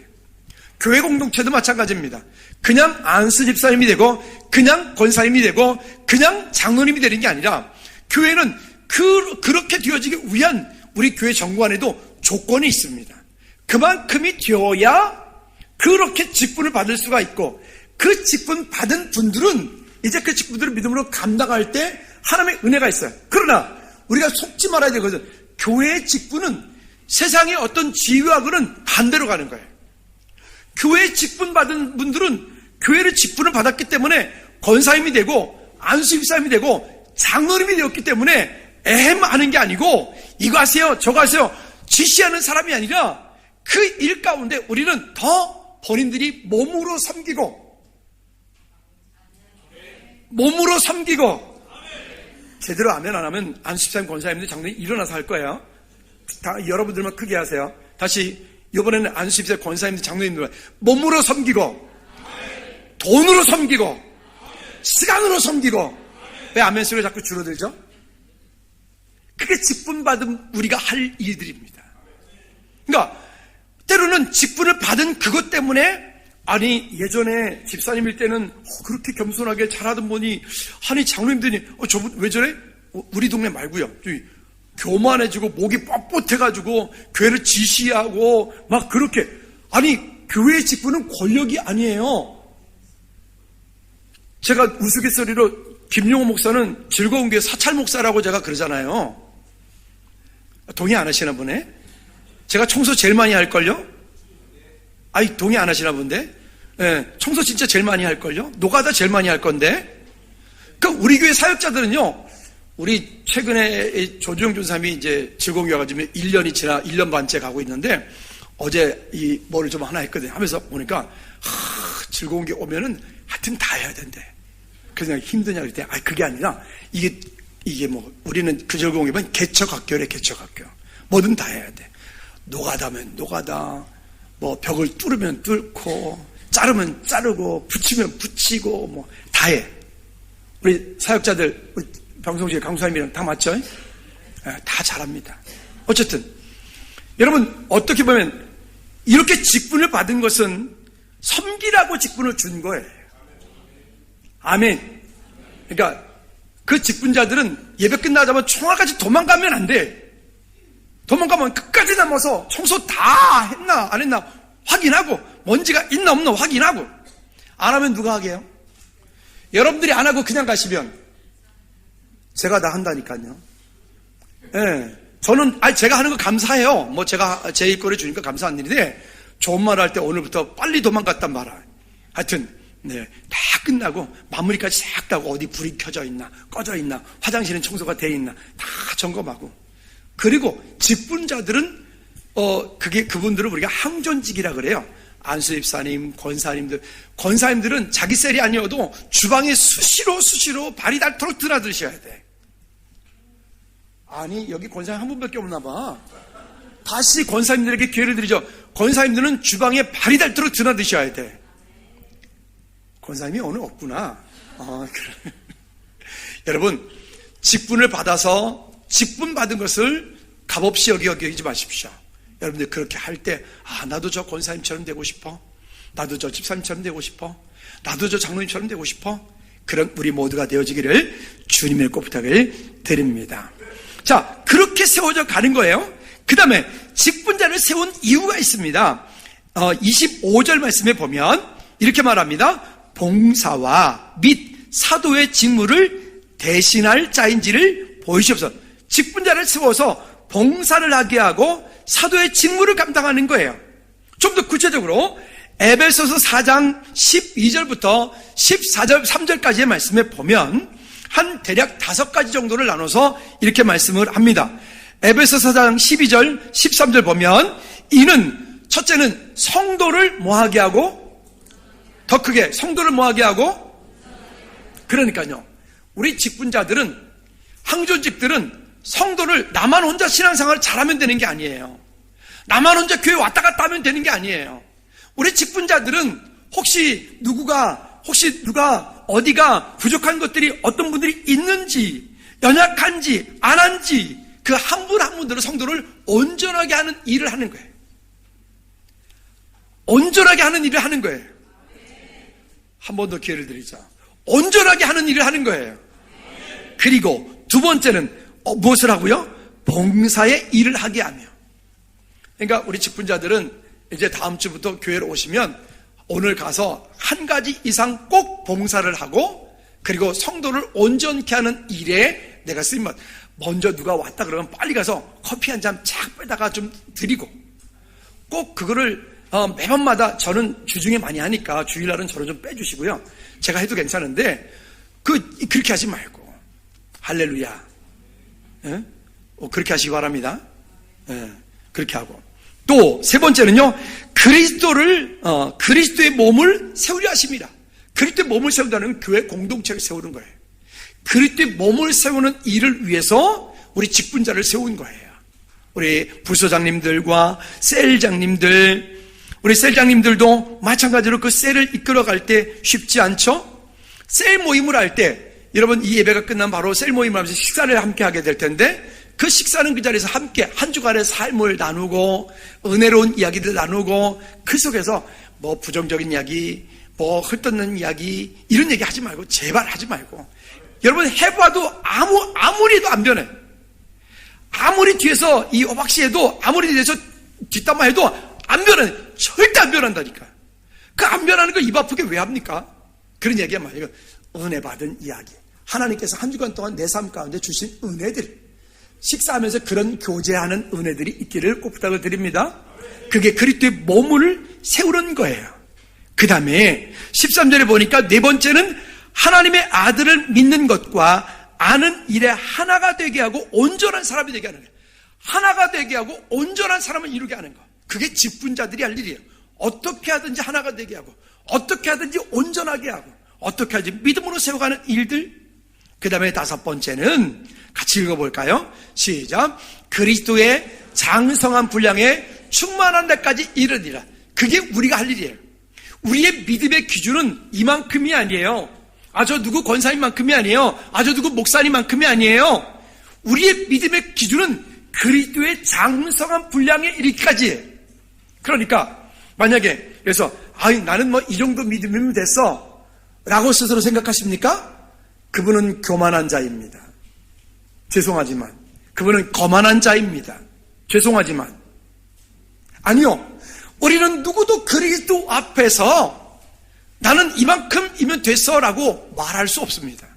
교회 공동체도 마찬가지입니다. 그냥 안수 집사님이 되고 그냥 권사님이 되고 그냥 장로님이 되는 게 아니라 교회는 그렇게 되어지기 위한 우리 교회 정관에도 조건이 있습니다. 그만큼이 되어야 그렇게 직분을 받을 수가 있고, 그 직분 받은 분들은 이제 그 직분들을 믿음으로 감당할 때 하나님의 은혜가 있어요. 그러나 우리가 속지 말아야 되거든. 교회의 직분은 세상의 어떤 지위하고는 반대로 가는 거예요. 교회의 직분 받은 분들은 교회를 직분을 받았기 때문에 권사님이 되고 안수집사님이 되고 장로님이 되었기 때문에 하는 게 아니고 이거 하세요 저거 하세요 지시하는 사람이 아니라 그 일 가운데 우리는 더 본인들이 몸으로 섬기고 제대로 아멘 안 하면 안수집사님 권사님들 장로님 일어나서 할 거예요. 다 여러분들만 크게 하세요. 다시 이번에는 안수집사님 권사님들 장로님들 몸으로 섬기고 돈으로 섬기고 시간으로 섬기고. 왜 아멘 소리가 자꾸 줄어들죠? 그게 직분 받은 우리가 할 일들입니다. 그러니까 때로는 직분을 받은 그것 때문에 아니 예전에 집사님일 때는 그렇게 겸손하게 잘하던 분이 아니 장로님들이 저분 왜 저래? 우리 동네 말고요. 교만해지고 목이 뻣뻣해가지고 교회를 지시하고 막 그렇게. 아니 교회의 직분은 권력이 아니에요. 제가 우스갯소리로 김용호 목사는 즐거운 교회 사찰 목사라고 제가 그러잖아요. 동의 안 하시나 보네. 제가 청소 제일 많이 할걸요? 아이 동의 안 하시나 본데. 예, 청소 진짜 제일 많이 할걸요? 노가다 제일 많이 할 건데. 그러니까 우리 교회 사역자들은요, 우리 최근에 조주영 전사님이 이제 즐거운 교회 가지고 1년 반째 가고 있는데, 어제 이 뭐를 좀 하나 했거든요. 하면서 보니까 즐거운 게 오면은 하여튼 다 해야 된대. 그냥 힘드냐 그랬더니 그게 아니라 이게 뭐 우리는 그 즐거운 게 뭐냐 개척학교래. 개척학교 뭐든 다 해야 돼. 노가다면 노가다, 뭐 벽을 뚫으면 뚫고 자르면 자르고 붙이면 붙이고 뭐 다 해. 우리 사역자들 우리 방송국의 강수사님이랑 다 맞죠? 다 잘합니다. 어쨌든 여러분 어떻게 보면 이렇게 직분을 받은 것은 섬기라고 직분을 준 거예요. 아멘. 그러니까 그 직분자들은 예배 끝나자마자 총알까지 도망가면 안 돼. 도망가면 끝까지 남아서 청소 다 했나 안 했나 확인하고, 먼지가 있나 없나 확인하고. 안 하면 누가 하게 해요? 여러분들이 안 하고 그냥 가시면 제가 다 한다니까요. 예. 저는 제가 하는 거 감사해요. 뭐 제가 제 일거리 주니까 감사한 일인데, 좋은 말 할 때 오늘부터 빨리 도망갔단 말이야. 하여튼 네, 다 끝나고 마무리까지 싹 하고 어디 불이 켜져 있나 꺼져 있나 화장실은 청소가 돼 있나 다 점검하고. 그리고 직분자들은 그분들은 우리가 항존직이라 그래요. 안수집사님, 권사님들은 자기 셀이 아니어도 주방에 수시로 발이 닳도록 드나드셔야 돼. 아니 여기 권사님 한 분밖에 없나 봐. 다시 권사님들에게 기회를 드리죠. 권사님들은 주방에 발이 닳도록 드나드셔야 돼. 권사님이 오늘 없구나. 그래. 여러분 직분을 받아서 직분 받은 것을 값없이 여기지 마십시오. 여러분들 그렇게 할 때 나도 저 권사님처럼 되고 싶어. 나도 저 집사님처럼 되고 싶어. 나도 저 장로님처럼 되고 싶어. 그런 우리 모두가 되어지기를 주님의 꼭 부탁을 드립니다. 자, 그렇게 세워져 가는 거예요. 그 다음에 직분자를 세운 이유가 있습니다. 25절 말씀에 보면 이렇게 말합니다. 봉사와 및 사도의 직무를 대신할 자인지를 보이시옵소서. 직분자를 세워서 봉사를 하게 하고 사도의 직무를 감당하는 거예요. 좀 더 구체적으로 에베소서 4장 12절부터 14절 3절까지의 말씀에 보면 한 대략 5가지 정도를 나눠서 이렇게 말씀을 합니다. 에베소서 4장 12절 13절 보면 이는 첫째는 성도를 뭐하게 하고, 더 크게 성도를 뭐하게 하고, 그러니까요 우리 직분자들은, 항존직들은 성도를 나만 혼자 신앙생활을 잘하면 되는 게 아니에요. 나만 혼자 교회 왔다 갔다 하면 되는 게 아니에요. 우리 직분자들은 혹시 누가 어디가 부족한 것들이 어떤 분들이 있는지 연약한지 안 한지 그 한 분 한 분들은 성도를 온전하게 하는 일을 하는 거예요. 온전하게 하는 일을 하는 거예요. 한 번 더 기회를 드리자. 온전하게 하는 일을 하는 거예요. 그리고 두 번째는 무엇을 하고요? 봉사의 일을 하게 하며. 그러니까 우리 직분자들은 이제 다음 주부터 교회로 오시면 오늘 가서 한 가지 이상 꼭 봉사를 하고 그리고 성도를 온전케 하는 일에 내가 쓰임받. 먼저 누가 왔다 그러면 빨리 가서 커피 한 잔 착 빼다가 좀 드리고 꼭 그거를 매번마다 저는 주중에 많이 하니까 주일날은 저를 좀 빼주시고요. 제가 해도 괜찮은데 그렇게 하지 말고 할렐루야. 예? 그렇게 하시기 바랍니다. 예, 그렇게 하고 또 세 번째는요, 그리스도의 몸을 세우려 하십니다. 그리스도의 몸을 세운다는 교회 공동체를 세우는 거예요. 그리스도의 몸을 세우는 일을 위해서 우리 직분자를 세운 거예요. 우리 부서장님들과 셀장님들, 우리 셀장님들도 마찬가지로 그 셀을 이끌어갈 때 쉽지 않죠? 셀 모임을 할 때 여러분 이 예배가 끝나면 바로 셀 모임을 하면서 식사를 함께 하게 될 텐데 그 식사는 그 자리에서 함께 한 주간의 삶을 나누고 은혜로운 이야기들 나누고 그 속에서 뭐 부정적인 이야기, 뭐 헐뜯는 이야기 이런 얘기 하지 말고 제발 하지 말고 여러분 해봐도 아무리 해도 안 변해. 아무리 뒤에서 이 오박씨해도 아무리 뒤에서 뒷담화 해도 안 변해. 절대 안 변한다니까. 그 안 변하는 걸 입 아프게 왜 합니까? 그런 얘기야 말이에요. 은혜 받은 이야기. 하나님께서 한 주간 동안 내 삶 가운데 주신 은혜들. 식사하면서 그런 교제하는 은혜들이 있기를 꼭 부탁을 드립니다. 그게 그리스도의 몸을 세우는 거예요. 그 다음에 13절에 보니까 네 번째는 하나님의 아들을 믿는 것과 아는 일에 하나가 되게 하고 온전한 사람이 되게 하는 거예요. 하나가 되게 하고 온전한 사람을 이루게 하는 거. 그게 직분자들이 할 일이에요. 어떻게 하든지 하나가 되게 하고 어떻게 하든지 온전하게 하고 어떻게 하든지 믿음으로 세워가는 일들. 그 다음에 다섯 번째는 같이 읽어볼까요? 시작. 그리스도의 장성한 분량에 충만한 데까지 이르리라. 그게 우리가 할 일이에요. 우리의 믿음의 기준은 이만큼이 아니에요. 저 누구 권사님만큼이 아니에요. 저 누구 목사님만큼이 아니에요. 우리의 믿음의 기준은 그리스도의 장성한 분량에 이르기까지예요. 그러니까 만약에 그래서 나는 뭐 이 정도 믿음이면 됐어 라고 스스로 생각하십니까? 그분은 교만한 자입니다. 죄송하지만 그분은 거만한 자입니다. 죄송하지만 아니요, 우리는 누구도 그리스도 앞에서 나는 이만큼이면 됐어 라고 말할 수 없습니다.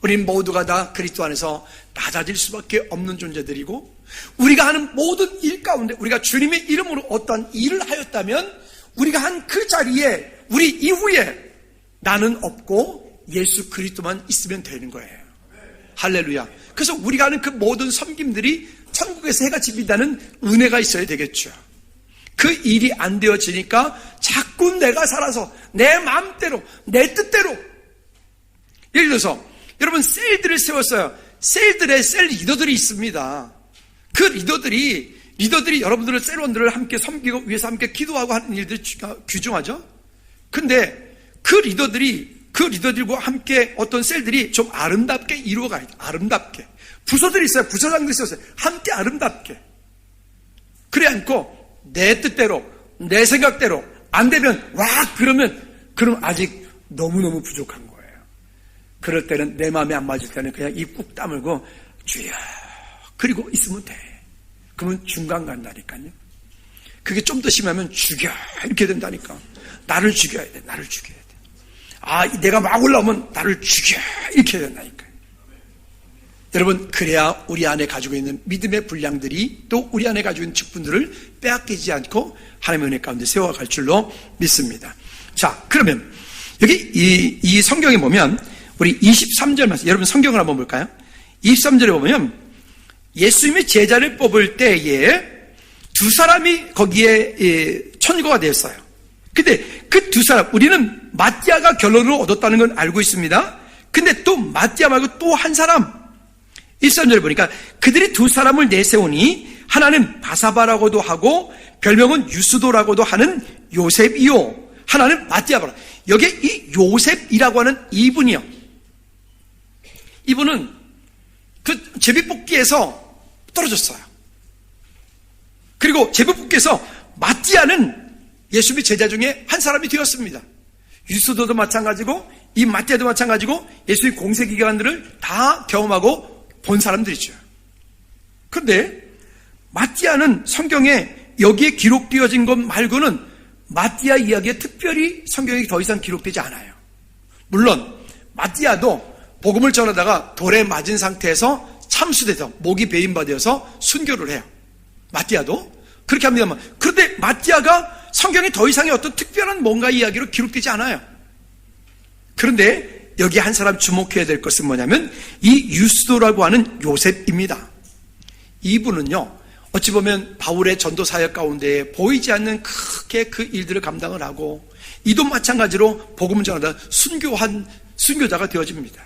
우린 모두가 다 그리스도 안에서 낮아질 수밖에 없는 존재들이고 우리가 하는 모든 일 가운데 우리가 주님의 이름으로 어떠한 일을 하였다면 우리가 한 그 자리에 우리 이후에 나는 없고 예수 그리스도만 있으면 되는 거예요. 할렐루야. 그래서 우리가 하는 그 모든 섬김들이 천국에서 해가 집힌다는 은혜가 있어야 되겠죠. 그 일이 안 되어지니까 자꾸 내가 살아서 내 마음대로 내 뜻대로. 예를 들어서 여러분 셀들을 세웠어요. 셀들의 셀 리더들이 있습니다. 그 리더들이 여러분들의 셀원들을 함께 섬기고 위해서 함께 기도하고 하는 일들이 귀중하죠. 근데 그 리더들과 함께 어떤 셀들이 좀 아름답게 이루어가야 돼. 아름답게. 부서들이 있어요. 부서장들이 있어요. 함께 아름답게. 그래 않고 내 뜻대로 내 생각대로 안 되면 그럼 아직 너무너무 부족한 거예요. 그럴 때는 내 마음에 안 맞을 때는 그냥 입 꾹 다물고 주여 그리고 있으면 돼. 그러면 중간 간다니까요. 그게 좀 더 심하면 죽여 이렇게 된다니까. 나를 죽여야 돼. 나를 죽여야 돼. 내가 막 올라오면 나를 죽여 이렇게 된다니까요. 여러분 그래야 우리 안에 가지고 있는 믿음의 분량들이 또 우리 안에 가지고 있는 직분들을 빼앗기지 않고 하나님의 은혜 가운데 세워갈 줄로 믿습니다. 자, 그러면 여기 이 성경에 보면 우리 23절 말씀, 여러분 성경을 한번 볼까요? 23절에 보면 예수님이 제자를 뽑을 때에 두 사람이 거기에 천거가 되었어요. 근데 그 두 사람, 우리는 마띠아가 결론을 얻었다는 건 알고 있습니다. 근데 또 마띠아 말고 또 한 사람, 13절에 보니까 그들이 두 사람을 내세우니 하나는 바사바라고도 하고 별명은 유스도라고도 하는 요셉이요, 하나는 마띠아바라. 여기에 이 요셉이라고 하는 이분이요, 이분은 그 제비뽑기에서 떨어졌어요. 그리고 제비뽑기에서 마띠아는 예수님의 제자 중에 한 사람이 되었습니다. 유스도도 마찬가지고 이 마띠아도 마찬가지고 예수의 공세 기간들을 다 경험하고 본 사람들이죠. 그런데 마띠아는 성경에 여기에 기록되어진 것 말고는 마띠아 이야기에 특별히 성경에 더 이상 기록되지 않아요. 물론 마띠아도 복음을 전하다가 돌에 맞은 상태에서 참수돼서 목이 베임받아서 순교를 해요. 마띠아도 그렇게 합니다만, 그런데 마띠아가 성경에 더 이상의 어떤 특별한 뭔가 이야기로 기록되지 않아요. 그런데 여기 한 사람 주목해야 될 것은 뭐냐면 이 유스도라고 하는 요셉입니다. 이분은요, 어찌 보면 바울의 전도 사역 가운데 보이지 않는 크게 그 일들을 감당을 하고, 이도 마찬가지로 복음을 전하다 순교자가 되어집니다.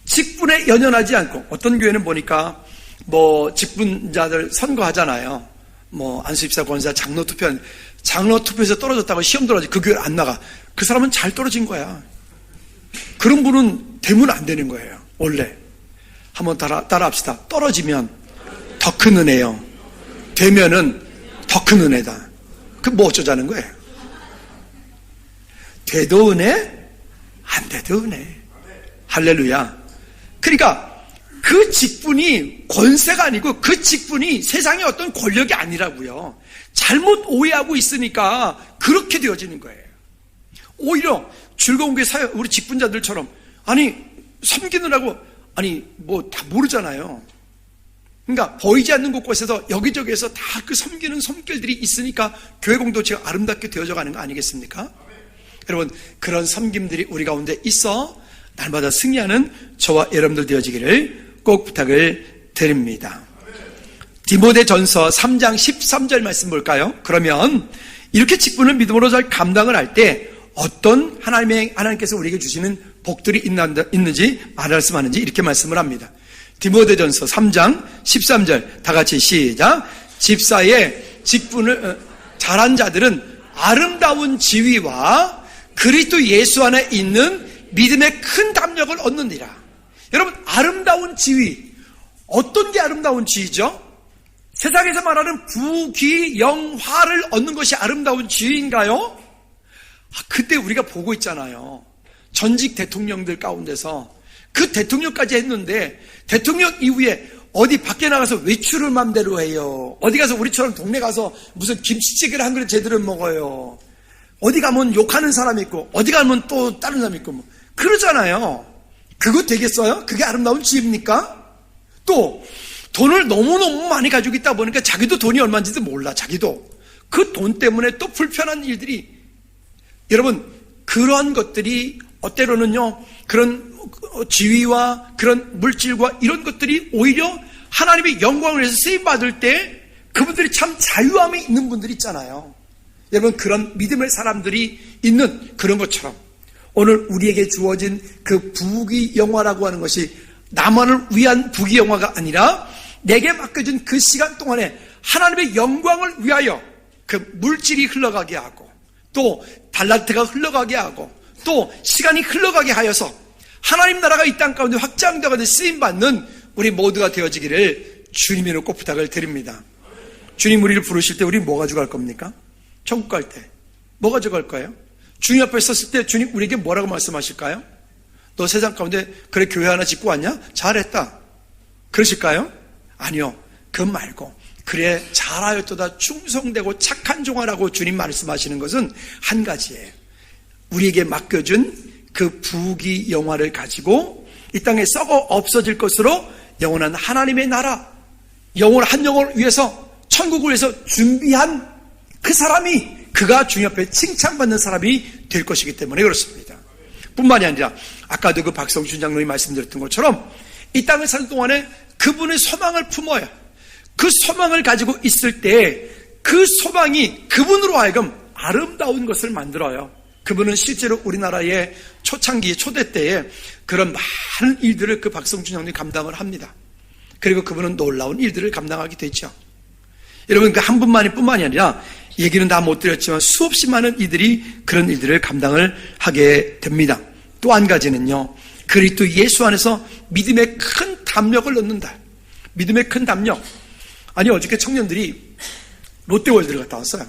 직분에 연연하지 않고, 어떤 교회는 보니까 직분자들 선거하잖아요. 안수입사, 권사, 장로 투표에서 떨어졌다고 시험 들어가지 그 교회를 안 나가. 그 사람은 잘 떨어진 거야. 그런 분은 되면 안 되는 거예요. 원래 한번 따라합시다. 떨어지면 더 큰 은혜요, 되면은 더 큰 은혜다. 그럼 뭐 어쩌자는 거예요? 돼도 은혜, 안 돼도 은혜. 할렐루야. 그러니까 그 직분이 권세가 아니고 그 직분이 세상의 어떤 권력이 아니라고요. 잘못 오해하고 있으니까 그렇게 되어지는 거예요. 오히려 즐거운 게 우리 직분자들처럼, 섬기느라고, 다 모르잖아요. 그러니까 보이지 않는 곳곳에서 여기저기에서 다 그 섬기는 손길들이 있으니까 교회 공동체가 아름답게 되어져 가는 거 아니겠습니까? 여러분, 그런 섬김들이 우리 가운데 있어 날마다 승리하는 저와 여러분들 되어지기를 꼭 부탁을 드립니다. 디모데전서 3장 13절 말씀 볼까요? 그러면 이렇게 직분을 믿음으로 잘 감당을 할 때 어떤 하나님께서 우리에게 주시는 복들이 있는지 말씀하는지 이렇게 말씀을 합니다. 디모데전서 3장 13절 다 같이 시작. 집사의 직분을 잘한 자들은 아름다운 지위와 그리스도 예수 안에 있는 믿음의 큰 담력을 얻느니라. 여러분, 아름다운 지위, 어떤 게 아름다운 지위죠? 세상에서 말하는 부귀 영화를 얻는 것이 아름다운 지위인가요? 그때 우리가 보고 있잖아요. 전직 대통령들 가운데서 그 대통령까지 했는데 대통령 이후에 어디 밖에 나가서 외출을 맘대로 해요. 어디 가서 우리처럼 동네 가서 무슨 김치찌개를 한 그릇 제대로 먹어요. 어디 가면 욕하는 사람이 있고 어디 가면 또 다른 사람이 있고 그러잖아요. 그거 되겠어요? 그게 아름다운 지위입니까? 또 돈을 너무너무 많이 가지고 있다 보니까 자기도 돈이 얼마인지도 몰라. 자기도 그 돈 때문에 또 불편한 일들이, 여러분, 그러한 것들이 때로는요, 그런 지위와 그런 물질과 이런 것들이 오히려 하나님의 영광을 위해서 쓰임받을 때 그분들이 참 자유함이 있는 분들이 있잖아요. 여러분, 그런 믿음의 사람들이 있는 그런 것처럼 오늘 우리에게 주어진 그 부귀 영화라고 하는 것이 나만을 위한 부귀 영화가 아니라 내게 맡겨진 그 시간 동안에 하나님의 영광을 위하여 그 물질이 흘러가게 하고 또 달란트가 흘러가게 하고 또 시간이 흘러가게 하여서 하나님 나라가 이 땅 가운데 확장되어가는 쓰임받는 우리 모두가 되어지기를 주님의 이름으로 꼭 부탁을 드립니다. 주님 우리를 부르실 때 우리 뭐 가지고 갈 겁니까? 천국 갈 때 뭐 가지고 갈 거예요? 주님 앞에 섰을 때 주님 우리에게 뭐라고 말씀하실까요? 너 세상 가운데 그래 교회 하나 짓고 왔냐? 잘했다. 그러실까요? 아니요. 그 말고 그래 잘하였도다 충성되고 착한 종아라고 주님 말씀하시는 것은 한 가지예요. 우리에게 맡겨준 그 부귀 영화를 가지고 이 땅에 썩어 없어질 것으로 영원한 하나님의 나라, 한 영혼을 위해서 천국을 위해서 준비한 그 사람이, 그가 주님 앞에 칭찬받는 사람이 될 것이기 때문에 그렇습니다. 뿐만이 아니라 아까도 그 박성준 장로님이 말씀드렸던 것처럼 이 땅을 사는 동안에 그분의 소망을 품어야, 그 소망을 가지고 있을 때 그 소망이 그분으로 하여금 아름다운 것을 만들어요. 그분은 실제로 우리나라의 초창기 초대 때에 그런 많은 일들을 그 박성준 장로님이 감당을 합니다. 그리고 그분은 놀라운 일들을 감당하게 되죠. 여러분, 그 한 분만이 뿐만이 아니라 얘기는 다 못 드렸지만 수없이 많은 이들이 그런 일들을 감당을 하게 됩니다. 또 한 가지는요, 그리스도 예수 안에서 믿음의 큰 담력을 넣는다. 믿음의 큰 담력. 아니, 어저께 청년들이 롯데월드를 갔다 왔어요.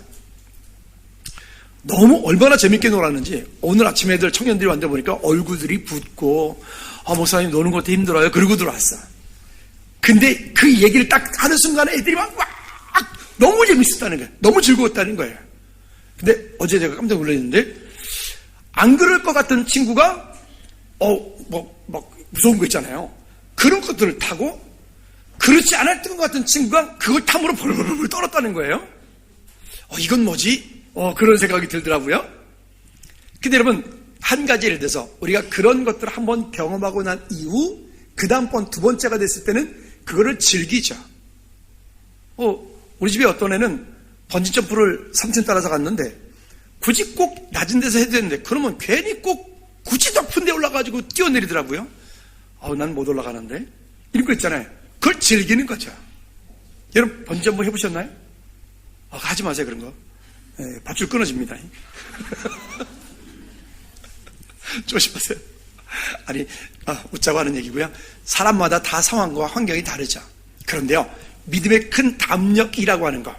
너무 얼마나 재밌게 놀았는지 오늘 아침에 애들 청년들이 왔는데 보니까 얼굴들이 붓고 목사님 노는 것도 힘들어요. 그러고 들어왔어. 근데 그 얘기를 딱 하는 순간에 애들이 막 너무 재밌었다는 거예요. 너무 즐거웠다는 거예요. 근데 어제 제가 깜짝 놀랐는데 안 그럴 것 같은 친구가 무서운 거 있잖아요. 그런 것들을 타고 그렇지 않을 것 같은 친구가 그걸 탐으로 벌벌벌 떨었다는 거예요. 이건 뭐지? 그런 생각이 들더라고요. 근데 여러분, 한 가지 예를 들어서 우리가 그런 것들을 한번 경험하고 난 이후 그 다음번 두 번째가 됐을 때는 그거를 즐기죠. 우리 집에 어떤 애는 번지점프를 3층 따라서 갔는데 굳이 꼭 낮은 데서 해야 되는데 그러면 괜히 꼭 굳이 높은 데 올라가지고 뛰어내리더라고요. 난 못 올라가는데 이런 거 있잖아요. 그걸 즐기는 거죠. 여러분 번지점프 해보셨나요? 하지 마세요 그런 거. 밧줄 끊어집니다. 조심하세요. 아니, 웃자고 하는 얘기고요. 사람마다 다 상황과 환경이 다르죠. 그런데요, 믿음의 큰 담력이라고 하는 거.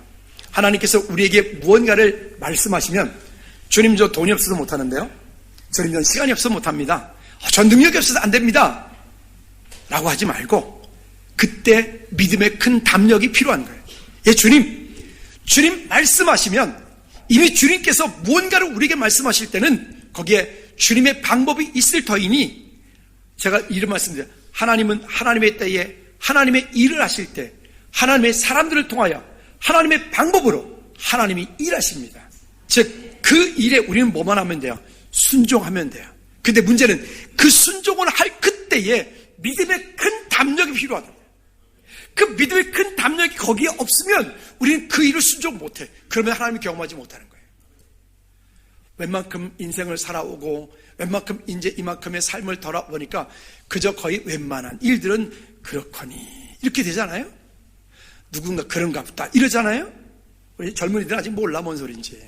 하나님께서 우리에게 무언가를 말씀하시면, 주님 저 돈이 없어서 못하는데요. 주님 전 시간이 없어서 못합니다. 전 능력이 없어서 안 됩니다. 라고 하지 말고, 그때 믿음의 큰 담력이 필요한 거예요. 주님 말씀하시면, 이미 주님께서 무언가를 우리에게 말씀하실 때는 거기에 주님의 방법이 있을 터이니 제가 이런 말씀드려요. 하나님은 하나님의 때에 하나님의 일을 하실 때 하나님의 사람들을 통하여 하나님의 방법으로 하나님이 일하십니다. 즉 그 일에 우리는 뭐만 하면 돼요? 순종하면 돼요. 근데 문제는 그 순종을 할 그때에 믿음의 큰 담력이 필요하다. 그 믿음의 큰 담력이 거기에 없으면 우리는 그 일을 순종 못해. 그러면 하나님이 경험하지 못하는 거예요. 웬만큼 인생을 살아오고 웬만큼 이제 이만큼의 삶을 돌아보니까 그저 거의 웬만한 일들은 그렇거니 이렇게 되잖아요. 누군가 그런가 보다 이러잖아요. 우리 젊은이들 아직 몰라 뭔 소린지.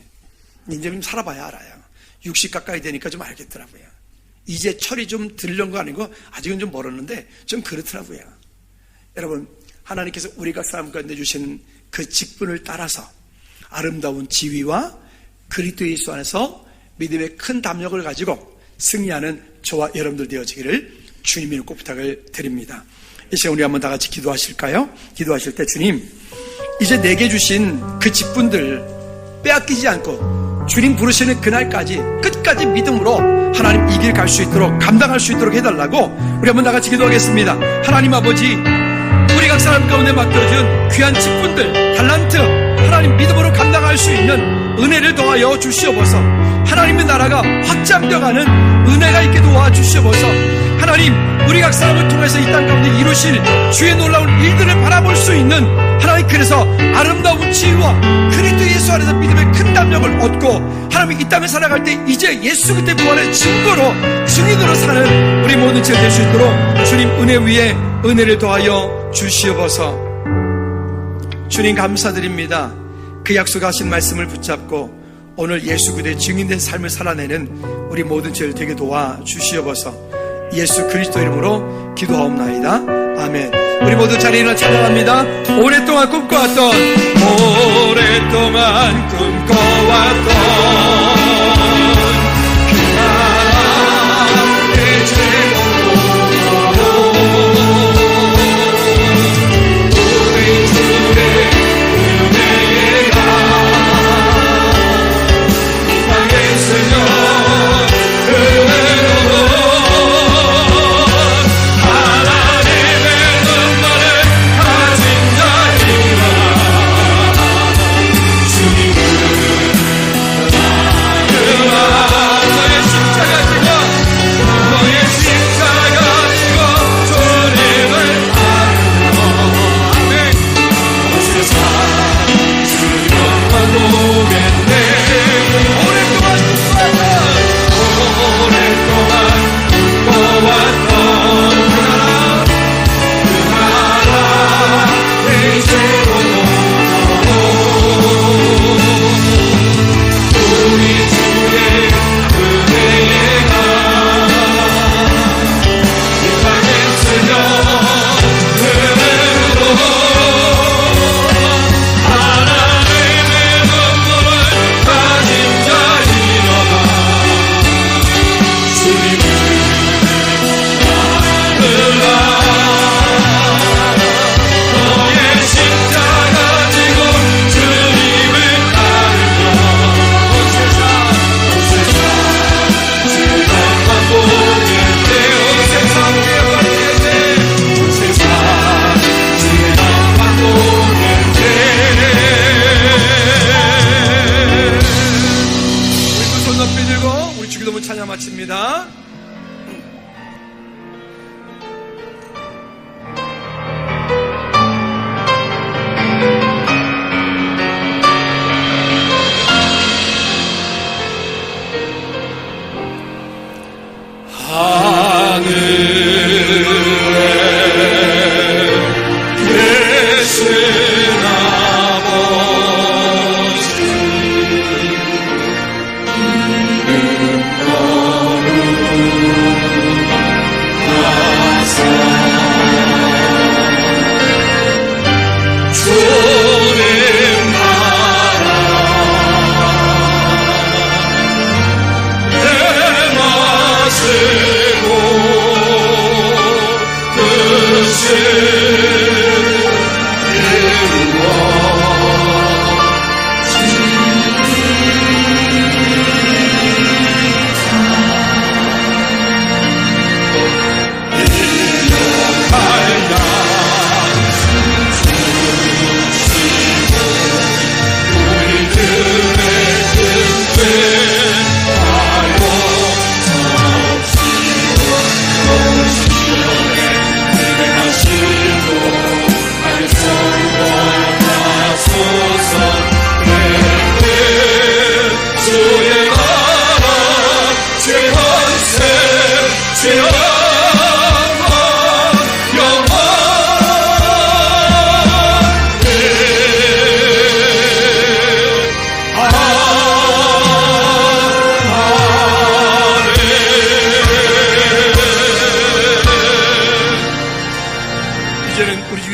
이제 좀 살아봐야 알아요. 60 가까이 되니까 좀 알겠더라고요. 이제 철이 좀 들는 거 아니고 아직은 좀 멀었는데 좀 그렇더라고요. 여러분, 하나님께서 우리 각 사람 가운데 주신 그 직분을 따라서 아름다운 지위와 그리스도 예수 안에서 믿음의 큰 담력을 가지고 승리하는 저와 여러분들 되어지기를 주님의 이름으로 부탁을 드립니다. 이 시간 우리 한번 다 같이 기도하실까요? 기도하실 때 주님, 이제 내게 주신 그 직분들 빼앗기지 않고 주님 부르시는 그날까지 끝까지 믿음으로 하나님 이 길 갈 수 있도록 감당할 수 있도록 해달라고 우리 한번 다 같이 기도하겠습니다. 하나님 아버지, 우리 각 사람 가운데 맡겨준 귀한 직분들, 달란트 하나님 믿음으로 감당할 수 있는 은혜를 더하여 주시옵소서. 하나님의 나라가 확장되어가는 은혜가 있게 도와주시옵소서. 하나님, 우리 각 사람을 통해서 이 땅 가운데 이루실 주의 놀라운 일들을 바라볼 수 있는 하나님, 그래서 아름다운 지위와 그리스도 예수 안에서 믿음의 큰 담력을 얻고 하나님 이 땅을 살아갈 때 이제 예수 그때 부활의 증거로 증인으로 사는 우리 모든 죄 될 수 있도록 주님 은혜 위에 은혜를 더하여 주시옵소서. 주님 감사드립니다. 그 약속하신 말씀을 붙잡고 오늘 예수 그리스도의 증인된 삶을 살아내는 우리 모든 죄를 되게 도와 주시옵소서. 예수 그리스도 이름으로 기도하옵나이다. 아멘. 우리 모두 자리를 찬양합니다. 오랫동안 꿈꿔왔던 그 나라의 제목으로 우리 주의 은혜가 이 땅에 스며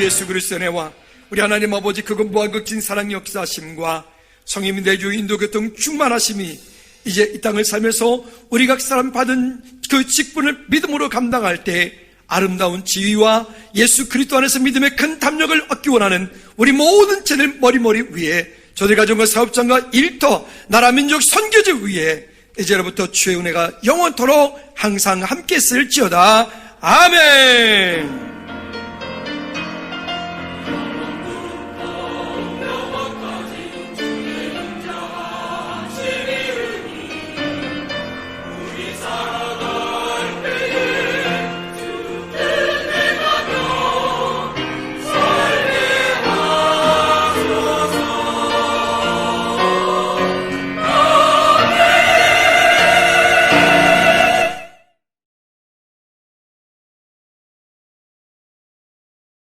예수 그리스도의 은혜와 우리 하나님 아버지 그것 무한극진 사랑 역사하심과 성령 내주 인도교통 충만하심이 이제 이 땅을 살면서 우리 각 사람 받은 그 직분을 믿음으로 감당할 때 아름다운 지위와 예수 그리스도 안에서 믿음의 큰 담력을 얻기 원하는 우리 모든 채널 머리머리 위에 저들 가정과 사업장과 일터 나라 민족 선교지 위에 이제로부터 주의 은혜가 영원토록 항상 함께 있을지어다. 아멘.